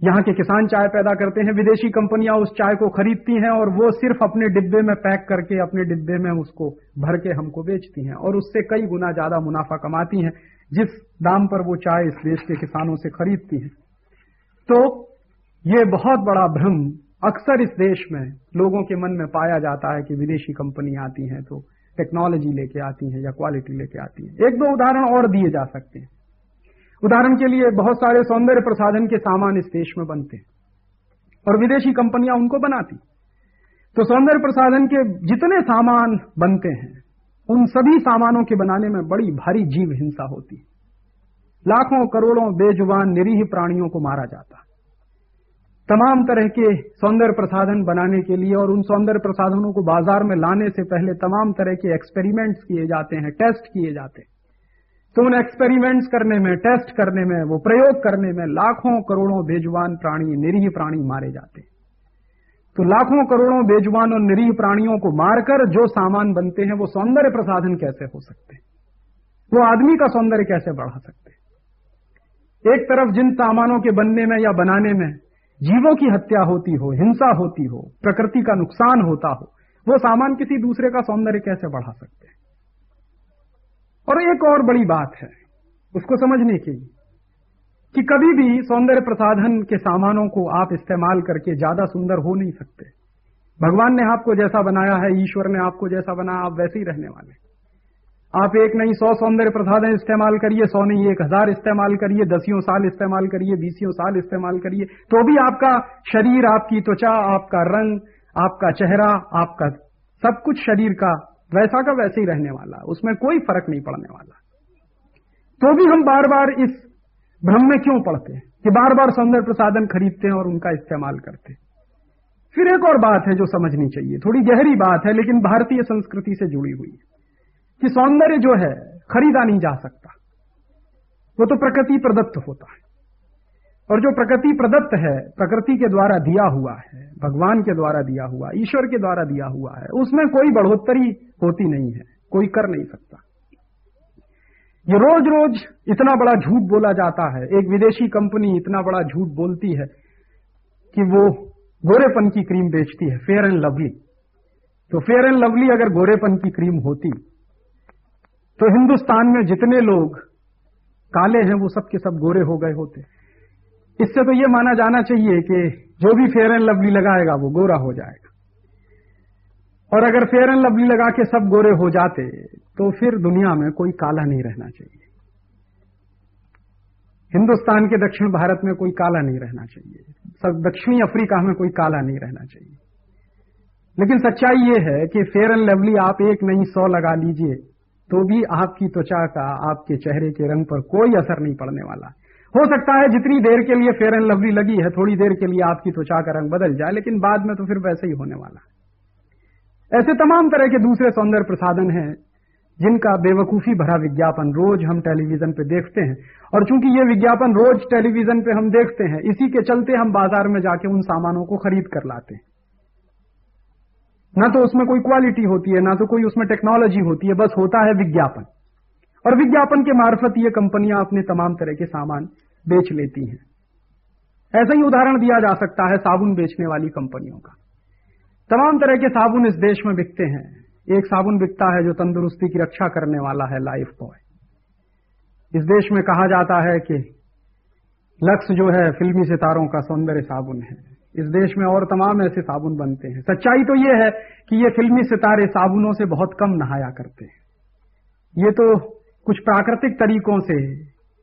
यहाँ के किसान चाय पैदा करते हैं। विदेशी कंपनियां उस चाय को खरीदती हैं और वो सिर्फ अपने डिब्बे में पैक करके अपने डिब्बे में उसको भर के हमको बेचती हैं और उससे कई गुना ज्यादा मुनाफा कमाती हैं जिस दाम पर वो चाय इस देश के किसानों से खरीदती हैं। तो ये बहुत बड़ा भ्रम अक्सर इस देश में लोगों के मन में पाया जाता है कि विदेशी कंपनियां आती हैं तो टेक्नोलॉजी लेके आती हैं या क्वालिटी लेके आती हैं। एक दो उदाहरण और दिए जा सकते हैं। उदाहरण के लिए बहुत सारे सौंदर्य प्रसाधन के सामान इस देश में बनते हैं और विदेशी कंपनियां उनको बनाती। तो सौंदर्य प्रसाधन के जितने सामान बनते हैं उन सभी सामानों के बनाने में बड़ी भारी जीव हिंसा होती है। लाखों करोड़ों बेजुबान निरीह प्राणियों को मारा जाता है तमाम तरह के सौंदर्य प्रसाधन बनाने के लिए। और उन सौंदर्य प्रसाधनों को बाजार में लाने से पहले तमाम तरह के एक्सपेरिमेंट्स किए जाते हैं, टेस्ट किए जाते हैं। तो उन एक्सपेरिमेंट्स करने में, टेस्ट करने में, वो प्रयोग करने में लाखों करोड़ों बेजुबान प्राणी, निरीह प्राणी मारे जाते हैं। तो लाखों करोड़ों बेजुबान और निरीह प्राणियों को मारकर जो सामान बनते हैं वो सौंदर्य प्रसाधन कैसे हो सकते हैं? वो आदमी का सौंदर्य कैसे बढ़ा सकते हैं? एक तरफ जिन सामानों के बनने में या बनाने में जीवों की हत्या होती हो, हिंसा होती हो, प्रकृति का नुकसान होता हो, वो सामान किसी दूसरे का सौंदर्य कैसे बढ़ा सकते हैं? और एक और बड़ी बात है उसको समझने की कि कभी भी सौंदर्य प्रसाधन के सामानों को आप इस्तेमाल करके ज्यादा सुंदर हो नहीं सकते। भगवान ने आपको जैसा बनाया है, ईश्वर ने आपको जैसा बनाया, आप वैसे ही रहने वाले। आप एक नहीं 100 सौंदर्य प्रसाधन इस्तेमाल करिए, 100 नहीं 1000 इस्तेमाल करिए, 10 साल इस्तेमाल करिए, 20 साल इस्तेमाल करिए, तो भी आपका शरीर, आपकी त्वचा, आपका रंग, आपका चेहरा, आपका सब कुछ शरीर का वैसा का वैसे ही रहने वाला, उसमें कोई फर्क नहीं पड़ने वाला। तो भी हम बार बार इस भ्रम में क्यों पड़ते हैं कि बार बार सौंदर्य प्रसाधन खरीदते हैं और उनका इस्तेमाल करते हैं? फिर एक और बात है जो समझनी चाहिए, थोड़ी गहरी बात है लेकिन भारतीय संस्कृति से जुड़ी हुई है कि सौंदर्य जो है खरीदा नहीं जा सकता, वो तो प्रकृति प्रदत्त होता है। और जो प्रकृति प्रदत्त है, प्रकृति के द्वारा दिया हुआ है, भगवान के द्वारा दिया हुआ, ईश्वर के द्वारा दिया हुआ है, उसमें कोई बढ़ोतरी होती नहीं है, कोई कर नहीं सकता। ये रोज रोज इतना बड़ा झूठ बोला जाता है। एक विदेशी कंपनी इतना बड़ा झूठ बोलती है कि वो गोरेपन की क्रीम बेचती है, फेयर एंड लवली। तो फेयर एंड लवली अगर गोरेपन की क्रीम होती तो हिंदुस्तान में जितने लोग काले हैं वो सब के सब गोरे हो गए होते। इससे तो ये माना जाना चाहिए कि जो भी फेयर एंड लवली लगाएगा वो गोरा हो जाएगा। और अगर फेयर एंड लवली लगा के सब गोरे हो जाते तो फिर दुनिया में कोई काला नहीं रहना चाहिए। हिंदुस्तान के दक्षिण भारत में कोई काला नहीं रहना चाहिए, सब दक्षिणी अफ्रीका में कोई काला नहीं रहना चाहिए। लेकिन सच्चाई ये है कि फेयर एंड लवली आप 1 नहीं 100 लगा लीजिए, तो भी आपकी त्वचा का आपके चेहरे के रंग पर कोई असर नहीं पड़ने वाला। हो सकता है जितनी देर के लिए फेयर एंड लवली लगी है, थोड़ी देर के लिए आपकी त्वचा का रंग बदल जाए, लेकिन बाद में तो फिर वैसे ही होने वाला है। ऐसे तमाम तरह के दूसरे सौंदर्य प्रसाधन हैं जिनका बेवकूफी भरा विज्ञापन रोज हम टेलीविजन पे देखते हैं, और चूंकि ये विज्ञापन रोज टेलीविजन पे हम देखते हैं, इसी के चलते हम बाजार में जाके उन सामानों को खरीद कर लाते हैं। ना तो उसमें कोई क्वालिटी होती है, ना तो कोई उसमें टेक्नोलॉजी होती है, बस होता है विज्ञापन। और विज्ञापन के मार्फत ये कंपनियां अपने तमाम तरह के सामान बेच लेती हैं। ऐसा ही उदाहरण दिया जा सकता है साबुन बेचने वाली कंपनियों का। तमाम तरह के साबुन इस देश में बिकते हैं। एक साबुन बिकता है जो तंदुरुस्ती की रक्षा करने वाला है, लाइफ बॉय। इस देश में कहा जाता है कि लक्स जो है फिल्मी सितारों का सौंदर्य साबुन है। इस देश में और तमाम ऐसे साबुन बनते हैं। सच्चाई तो यह है कि ये फिल्मी सितारे साबुनों से बहुत कम नहाया करते हैं। ये तो कुछ प्राकृतिक तरीकों से,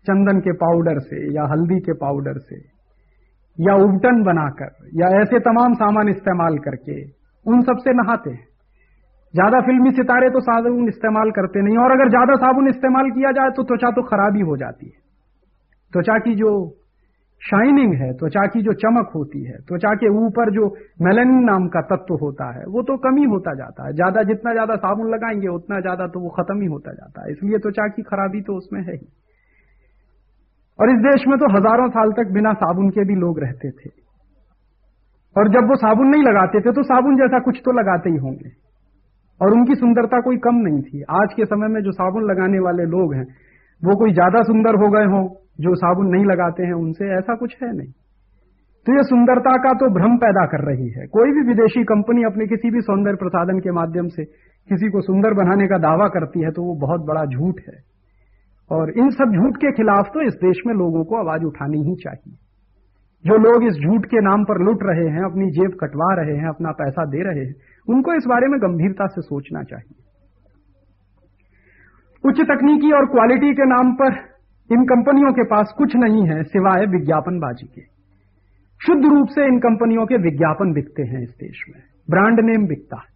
चंदन के पाउडर से या हल्दी के पाउडर से या उबटन बनाकर या ऐसे तमाम सामान इस्तेमाल करके उन सबसे नहाते हैं। ज्यादा फिल्मी सितारे तो साबुन इस्तेमाल करते नहीं, और अगर ज्यादा साबुन इस्तेमाल किया जाए तो त्वचा तो खराब ही हो जाती है। त्वचा की जो शाइनिंग है, त्वचा की जो चमक होती है, त्वचा के ऊपर जो मेलानिन नाम का तत्व होता है, वो तो कम ही होता जाता है। जितना ज्यादा साबुन लगाएंगे उतना ज्यादा तो वो खत्म ही होता जाता है। इसलिए त्वचा की खराबी तो उसमें है ही। और इस देश में तो हजारों साल तक बिना साबुन के भी लोग रहते थे, और जब वो साबुन नहीं लगाते थे तो साबुन जैसा कुछ तो लगाते ही होंगे, और उनकी सुंदरता कोई कम नहीं थी। आज के समय में जो साबुन लगाने वाले लोग हैं वो कोई ज्यादा सुंदर हो गए हों जो साबुन नहीं लगाते हैं उनसे, ऐसा कुछ है नहीं। तो ये सुंदरता का तो भ्रम पैदा कर रही है। कोई भी विदेशी कंपनी अपने किसी भी सौंदर्य प्रसाधन के माध्यम से किसी को सुंदर बनाने का दावा करती है तो वो बहुत बड़ा झूठ है, और इन सब झूठ के खिलाफ तो इस देश में लोगों को आवाज उठानी ही चाहिए। जो लोग इस झूठ के नाम पर लुट रहे हैं, अपनी जेब कटवा रहे हैं, अपना पैसा दे रहे हैं, उनको इस बारे में गंभीरता से सोचना चाहिए। उच्च तकनीकी और क्वालिटी के नाम पर इन कंपनियों के पास कुछ नहीं है सिवाय विज्ञापनबाजी के। शुद्ध रूप से इन कंपनियों के विज्ञापन बिकते हैं इस देश में, ब्रांड नेम बिकता है,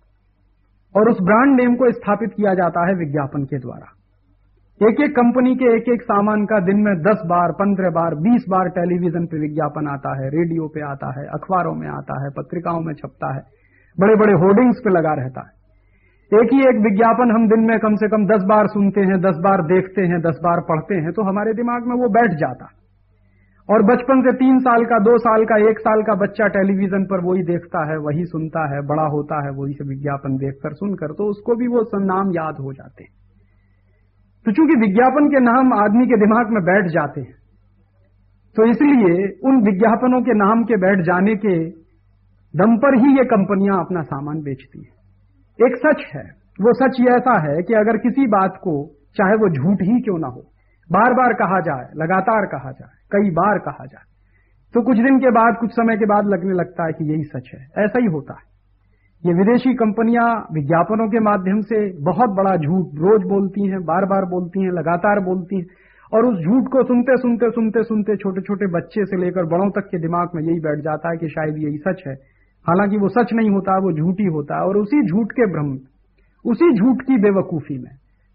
और उस ब्रांड नेम को स्थापित किया जाता है विज्ञापन के द्वारा। एक एक कंपनी के एक एक सामान का दिन में 10 बार, 15 बार, 20 बार टेलीविजन पे विज्ञापन आता है, रेडियो पे आता है, अखबारों में आता है, पत्रिकाओं में छपता है, बड़े बड़े होर्डिंग्स पे लगा रहता है। एक ही एक विज्ञापन हम दिन में कम से कम 10 बार सुनते हैं, 10 बार देखते हैं, 10 बार पढ़ते हैं, तो हमारे दिमाग में वो बैठ जाता। और बचपन से 3 साल का, 2 साल का, 1 साल का बच्चा टेलीविजन पर वही देखता है, वही सुनता है, बड़ा होता है वही से विज्ञापन देखकर सुनकर, तो उसको भी वो नाम याद हो जाते हैं। तो चूंकि विज्ञापन के नाम आदमी के दिमाग में बैठ जाते हैं, तो इसलिए उन विज्ञापनों के नाम के बैठ जाने के दम पर ही ये कंपनियां अपना सामान बेचती हैं। एक सच है, वो सच ये ऐसा है कि अगर किसी बात को, चाहे वो झूठ ही क्यों ना हो, बार बार कहा जाए, लगातार कहा जाए, कई बार कहा जाए, तो कुछ दिन के बाद, कुछ समय के बाद लगने लगता है कि यही सच है। ऐसा ही होता है। ये विदेशी कंपनियां विज्ञापनों के माध्यम से बहुत बड़ा झूठ रोज बोलती हैं, बार बार बोलती हैं, लगातार बोलती हैं, और उस झूठ को सुनते सुनते सुनते सुनते छोटे छोटे बच्चे से लेकर बड़ों तक के दिमाग में यही बैठ जाता है कि शायद यही सच है। हालांकि वो सच नहीं होता, वो झूठ ही होता है। और उसी झूठ के भ्रम, उसी झूठ की बेवकूफी में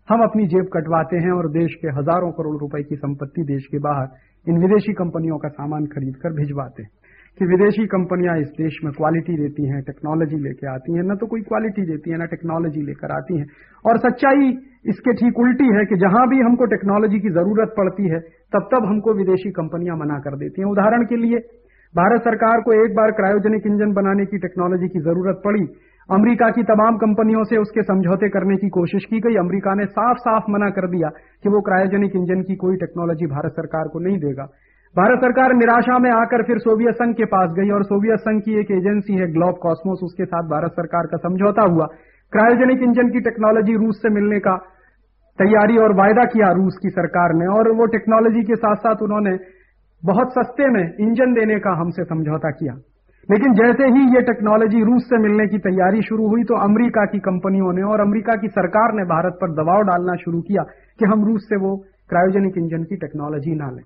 हम अपनी जेब कटवाते हैं और देश के हजारों करोड़ रुपए की संपत्ति देश के बाहर इन विदेशी कंपनियों का सामान खरीद कर भिजवाते हैं कि विदेशी कंपनियां इस देश में क्वालिटी देती हैं, टेक्नोलॉजी लेके आती हैं। न तो कोई क्वालिटी देती है, न टेक्नोलॉजी लेकर आती हैं। और सच्चाई इसके ठीक उल्टी है कि जहां भी हमको टेक्नोलॉजी की जरूरत पड़ती है तब तब हमको विदेशी कंपनियां मना कर देती हैं। उदाहरण के लिए भारत सरकार को एक बार क्रायोजेनिक इंजन बनाने की टेक्नोलॉजी की जरूरत पड़ी। अमेरिका की तमाम कंपनियों से उसके समझौते करने की कोशिश की गई। अमेरिका ने साफ साफ मना कर दिया कि वो क्रायोजेनिक इंजन की कोई टेक्नोलॉजी भारत सरकार को नहीं देगा। भारत सरकार निराशा में आकर फिर सोवियत संघ के पास गई, और सोवियत संघ की एक एजेंसी है ग्लोब कॉस्मोस, उसके साथ भारत सरकार का समझौता हुआ। क्रायोजेनिक इंजन की टेक्नोलॉजी रूस से मिलने का तैयारी और वायदा किया रूस की सरकार ने, और वो टेक्नोलॉजी के साथ साथ उन्होंने बहुत सस्ते में इंजन देने का हमसे समझौता किया। लेकिन जैसे ही ये टेक्नोलॉजी रूस से मिलने की तैयारी शुरू हुई तो अमेरिका की कंपनियों ने और अमेरिका की सरकार ने भारत पर दबाव डालना शुरू किया कि हम रूस से वो क्रायोजेनिक इंजन की टेक्नोलॉजी ना लें।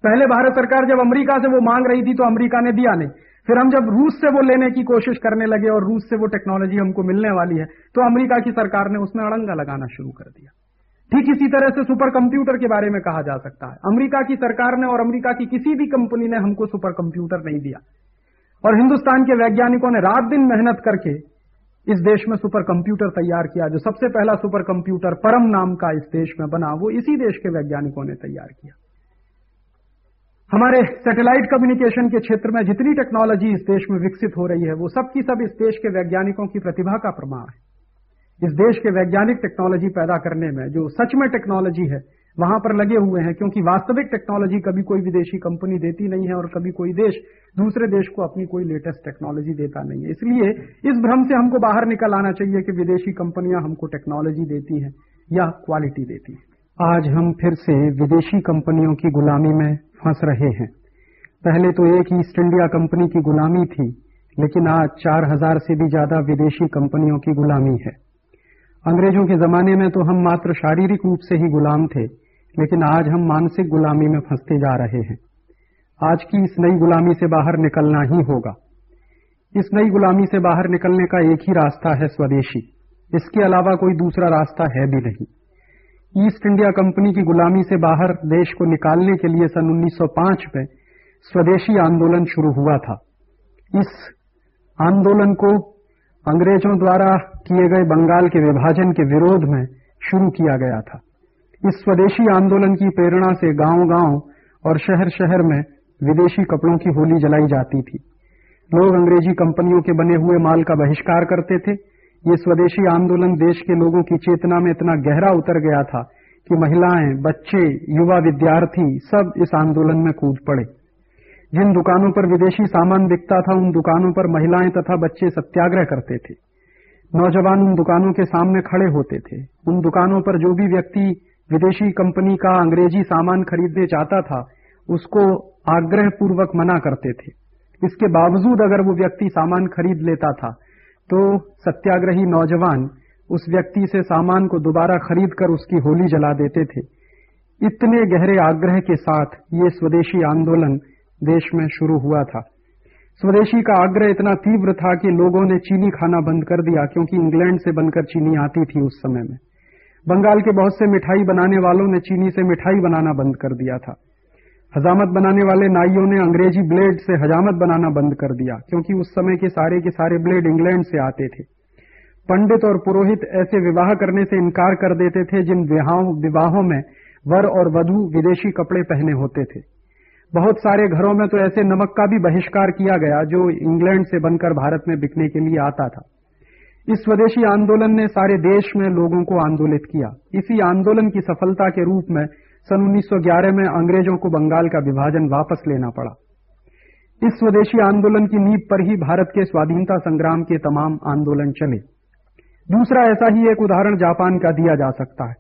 पहले भारत सरकार जब अमेरिका से वो मांग रही थी तो अमेरिका ने दिया नहीं। फिर हम जब रूस से वो लेने की कोशिश करने लगे और रूस से वो टेक्नोलॉजी हमको मिलने वाली है, तो अमेरिका की सरकार ने उसमें अड़ंगा लगाना शुरू कर दिया। ठीक इसी तरह से सुपर कंप्यूटर के बारे में कहा जा सकता है। अमेरिका की सरकार ने और अमेरिका की किसी भी कंपनी ने हमको सुपर कंप्यूटर नहीं दिया, और हिंदुस्तान के वैज्ञानिकों ने रात दिन मेहनत करके इस देश में सुपर कंप्यूटर तैयार किया। जो सबसे पहला सुपर कंप्यूटर परम नाम का इस देश में बना, वो इसी देश के वैज्ञानिकों ने तैयार किया। हमारे सैटेलाइट कम्युनिकेशन के क्षेत्र में जितनी टेक्नोलॉजी इस देश में विकसित हो रही है, वो सब की सब इस देश के वैज्ञानिकों की प्रतिभा का प्रमाण है। इस देश के वैज्ञानिक टेक्नोलॉजी पैदा करने में जो सच में टेक्नोलॉजी है वहां पर लगे हुए हैं, क्योंकि वास्तविक टेक्नोलॉजी कभी कोई विदेशी कंपनी देती नहीं है और कभी कोई देश दूसरे देश को अपनी कोई लेटेस्ट टेक्नोलॉजी देता नहीं है। इसलिए इस भ्रम से हमको बाहर निकल आना चाहिए कि विदेशी कंपनियां हमको टेक्नोलॉजी देती हैं या क्वालिटी देती हैं। आज हम फिर से विदेशी कंपनियों की गुलामी में फंस रहे हैं। पहले तो एक ईस्ट इंडिया कंपनी की गुलामी थी, लेकिन आज 4000 से भी ज्यादा विदेशी कंपनियों की गुलामी है। अंग्रेजों के जमाने में तो हम मात्र शारीरिक रूप से ही गुलाम थे, लेकिन आज हम मानसिक गुलामी में फंसते जा रहे हैं। आज की इस नई गुलामी से बाहर निकलना ही होगा। इस नई गुलामी से बाहर निकलने का एक ही रास्ता है, स्वदेशी। इसके अलावा कोई दूसरा रास्ता है भी नहीं। ईस्ट इंडिया कंपनी की गुलामी से बाहर देश को निकालने के लिए सन 1905 में स्वदेशी आंदोलन शुरू हुआ था। इस आंदोलन को अंग्रेजों द्वारा किए गए बंगाल के विभाजन के विरोध में शुरू किया गया था। इस स्वदेशी आंदोलन की प्रेरणा से गांव-गांव और शहर-शहर में विदेशी कपड़ों की होली जलाई जाती थी। लोग अंग्रेजी कंपनियों के बने हुए माल का बहिष्कार करते थे। ये स्वदेशी आंदोलन देश के लोगों की चेतना में इतना गहरा उतर गया था कि महिलाएं, बच्चे, युवा विद्यार्थी सब इस आंदोलन में कूद पड़े। जिन दुकानों पर विदेशी सामान बिकता था, उन दुकानों पर महिलाएं तथा बच्चे सत्याग्रह करते थे। नौजवान उन दुकानों के सामने खड़े होते थे। उन दुकानों पर जो भी व्यक्ति विदेशी कंपनी का अंग्रेजी सामान खरीदने चाहता था, उसको आग्रह पूर्वक मना करते थे। इसके बावजूद अगर वो व्यक्ति सामान खरीद लेता था, तो सत्याग्रही नौजवान उस व्यक्ति से सामान को दोबारा खरीद कर उसकी होली जला देते थे। इतने गहरे आग्रह के साथ ये स्वदेशी आंदोलन देश में शुरू हुआ था। स्वदेशी का आग्रह इतना तीव्र था कि लोगों ने चीनी खाना बंद कर दिया, क्योंकि इंग्लैंड से बनकर चीनी आती थी उस समय में। बंगाल के बहुत से मिठाई बनाने वालों ने चीनी से मिठाई बनाना बंद कर दिया था। हजामत बनाने वाले नाइयों ने अंग्रेजी ब्लेड से हजामत बनाना बंद कर दिया, क्योंकि उस समय के सारे ब्लेड इंग्लैंड से आते थे। पंडित और पुरोहित ऐसे विवाह करने से इनकार कर देते थे जिन विवाहों में वर और वधू विदेशी कपड़े पहने होते थे। बहुत सारे घरों में तो ऐसे नमक का भी बहिष्कार किया गया जो इंग्लैंड से बनकर भारत में बिकने के लिए आता था। इस स्वदेशी आंदोलन ने सारे देश में लोगों को आंदोलित किया। इसी आंदोलन की सफलता के रूप में सन 1911 में अंग्रेजों को बंगाल का विभाजन वापस लेना पड़ा। इस स्वदेशी आंदोलन की नींव पर ही भारत के स्वाधीनता संग्राम के तमाम आंदोलन चले। दूसरा ऐसा ही एक उदाहरण जापान का दिया जा सकता है।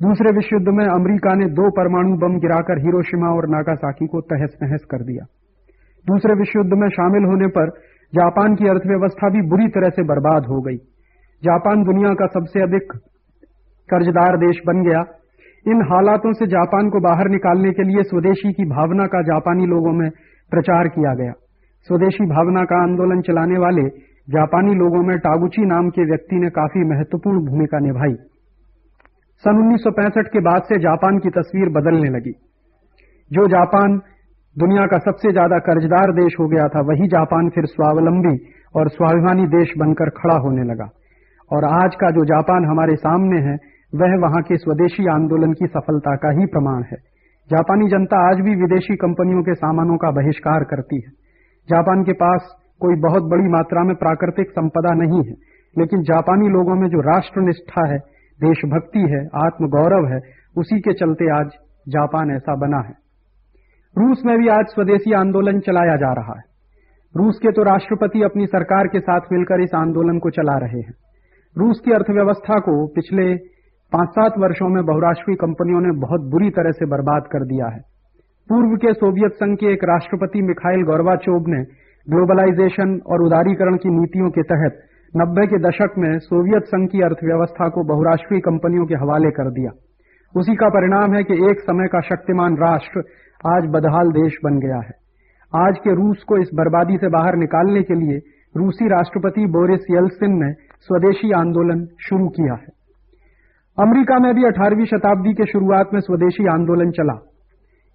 दूसरे विश्व युद्ध में अमेरिका ने 2 परमाणु बम गिराकर हिरोशिमा और नागासाकी को तहस-नहस कर दिया। दूसरे विश्व युद्ध में शामिल होने पर जापान की अर्थव्यवस्था भी बुरी तरह से बर्बाद हो गई। जापान दुनिया का सबसे अधिक कर्जदार देश बन गया। इन हालातों से जापान को बाहर निकालने के लिए स्वदेशी की भावना का जापानी लोगों में प्रचार किया गया। स्वदेशी भावना का आंदोलन चलाने वाले जापानी लोगों में टागुची नाम के व्यक्ति ने काफी महत्वपूर्ण भूमिका निभाई। सन 1965 के बाद से जापान की तस्वीर बदलने लगी। जो जापान दुनिया का सबसे ज्यादा कर्जदार देश हो गया था, वही जापान फिर स्वावलंबी और स्वाभिमानी देश बनकर खड़ा होने लगा। और आज का जो जापान हमारे सामने है, वह वहां के स्वदेशी आंदोलन की सफलता का ही प्रमाण है। जापानी जनता आज भी विदेशी कंपनियों के सामानों का बहिष्कार करती है। जापान के पास कोई बहुत बड़ी मात्रा में प्राकृतिक संपदा नहीं है, लेकिन जापानी लोगों में जो राष्ट्रनिष्ठा है, देशभक्ति है, आत्मगौरव है, उसी के चलते आज जापान ऐसा बना है। रूस में भी आज स्वदेशी आंदोलन चलाया जा रहा है। रूस के तो राष्ट्रपति अपनी सरकार के साथ मिलकर इस आंदोलन को चला रहे हैं। रूस की अर्थव्यवस्था को पिछले 5-7 वर्षों में बहुराष्ट्रीय कंपनियों ने बहुत बुरी तरह से बर्बाद कर दिया है। पूर्व के सोवियत संघ के एक राष्ट्रपति मिखाइल गोर्बाचोव ने ग्लोबलाइजेशन और उदारीकरण की नीतियों के तहत 90 के दशक में सोवियत संघ की अर्थव्यवस्था को बहुराष्ट्रीय कंपनियों के हवाले कर दिया। उसी का परिणाम है कि एक समय का शक्तिमान राष्ट्र आज बदहाल देश बन गया है। आज के रूस को इस बर्बादी से बाहर निकालने के लिए रूसी राष्ट्रपति बोरिस येल्सिन ने स्वदेशी आंदोलन शुरू किया है। अमेरिका में भी 18वीं शताब्दी के शुरुआत में स्वदेशी आंदोलन चला।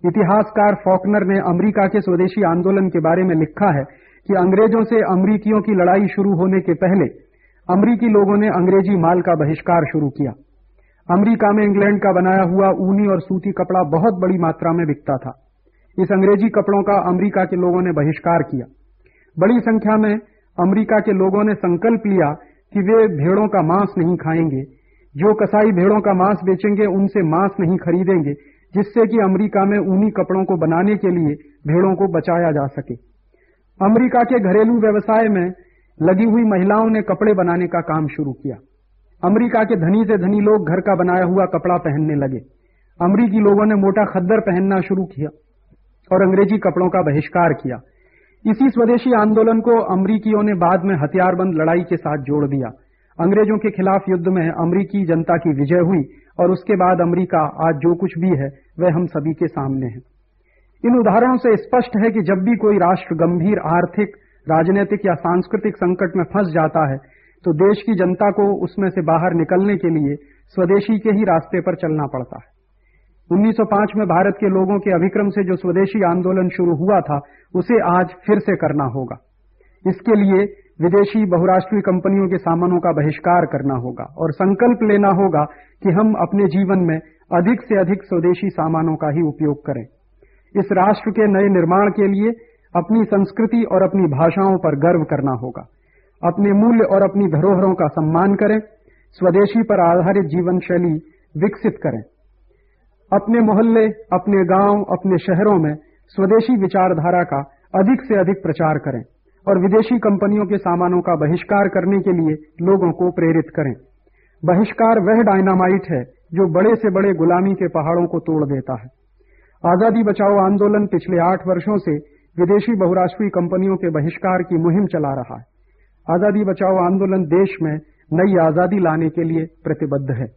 इतिहासकार फॉकनर ने अमेरिका के स्वदेशी आंदोलन के बारे में लिखा है कि अंग्रेजों से अमेरिकियों की लड़ाई शुरू होने के पहले अमेरिकी लोगों ने अंग्रेजी माल का बहिष्कार शुरू किया। अमेरिका में इंग्लैंड का बनाया हुआ ऊनी और सूती कपड़ा बहुत बड़ी मात्रा में बिकता था। इस अंग्रेजी कपड़ों का अमेरिका के लोगों ने बहिष्कार किया। बड़ी संख्या में अमेरिका के लोगों ने संकल्प लिया कि वे भेड़ों का मांस नहीं खाएंगे। जो कसाई भेड़ों का मांस बेचेंगे उनसे मांस नहीं खरीदेंगे, जिससे कि अमेरिका में ऊनी कपड़ों को बनाने के लिए भेड़ों को बचाया जा सके। अमेरिका के घरेलू व्यवसाय में लगी हुई महिलाओं ने कपड़े बनाने का काम शुरू किया। अमेरिका के धनी से धनी लोग घर का बनाया हुआ कपड़ा पहनने लगे। अमेरिकी लोगों ने मोटा खद्दर पहनना शुरू किया और अंग्रेजी कपड़ों का बहिष्कार किया। इसी स्वदेशी आंदोलन को अमेरिकियों ने बाद में हथियारबंद लड़ाई के साथ जोड़ दिया। अंग्रेजों के खिलाफ युद्ध में अमेरिकी जनता की विजय हुई और उसके बाद अमेरिका आज जो कुछ भी है वह हम सभी के सामने है। इन उदाहरणों से स्पष्ट है कि जब भी कोई राष्ट्र गंभीर आर्थिक, राजनीतिक या सांस्कृतिक संकट में फंस जाता है तो देश की जनता को उसमें से बाहर निकलने के लिए स्वदेशी के ही रास्ते पर चलना पड़ता है। 1905 में भारत के लोगों के अभिक्रम से जो स्वदेशी आंदोलन शुरू हुआ था उसे आज फिर से करना होगा। इसके लिए विदेशी बहुराष्ट्रीय कंपनियों के सामानों का बहिष्कार करना होगा और संकल्प लेना होगा कि हम अपने जीवन में अधिक से अधिक स्वदेशी सामानों का ही उपयोग करें। इस राष्ट्र के नए निर्माण के लिए अपनी संस्कृति और अपनी भाषाओं पर गर्व करना होगा। अपने मूल्य और अपनी धरोहरों का सम्मान करें। स्वदेशी पर आधारित जीवन शैली विकसित करें। अपने मोहल्ले, अपने गांव, अपने शहरों में स्वदेशी विचारधारा का अधिक से अधिक प्रचार करें और विदेशी कंपनियों के सामानों का बहिष्कार करने के लिए लोगों को प्रेरित करें। बहिष्कार वह डायनामाइट है जो बड़े से बड़े गुलामी के पहाड़ों को तोड़ देता है। आजादी बचाओ आंदोलन पिछले 8 वर्षों से विदेशी बहुराष्ट्रीय कंपनियों के बहिष्कार की मुहिम चला रहा है। आजादी बचाओ आंदोलन देश में नई आजादी लाने के लिए प्रतिबद्ध है।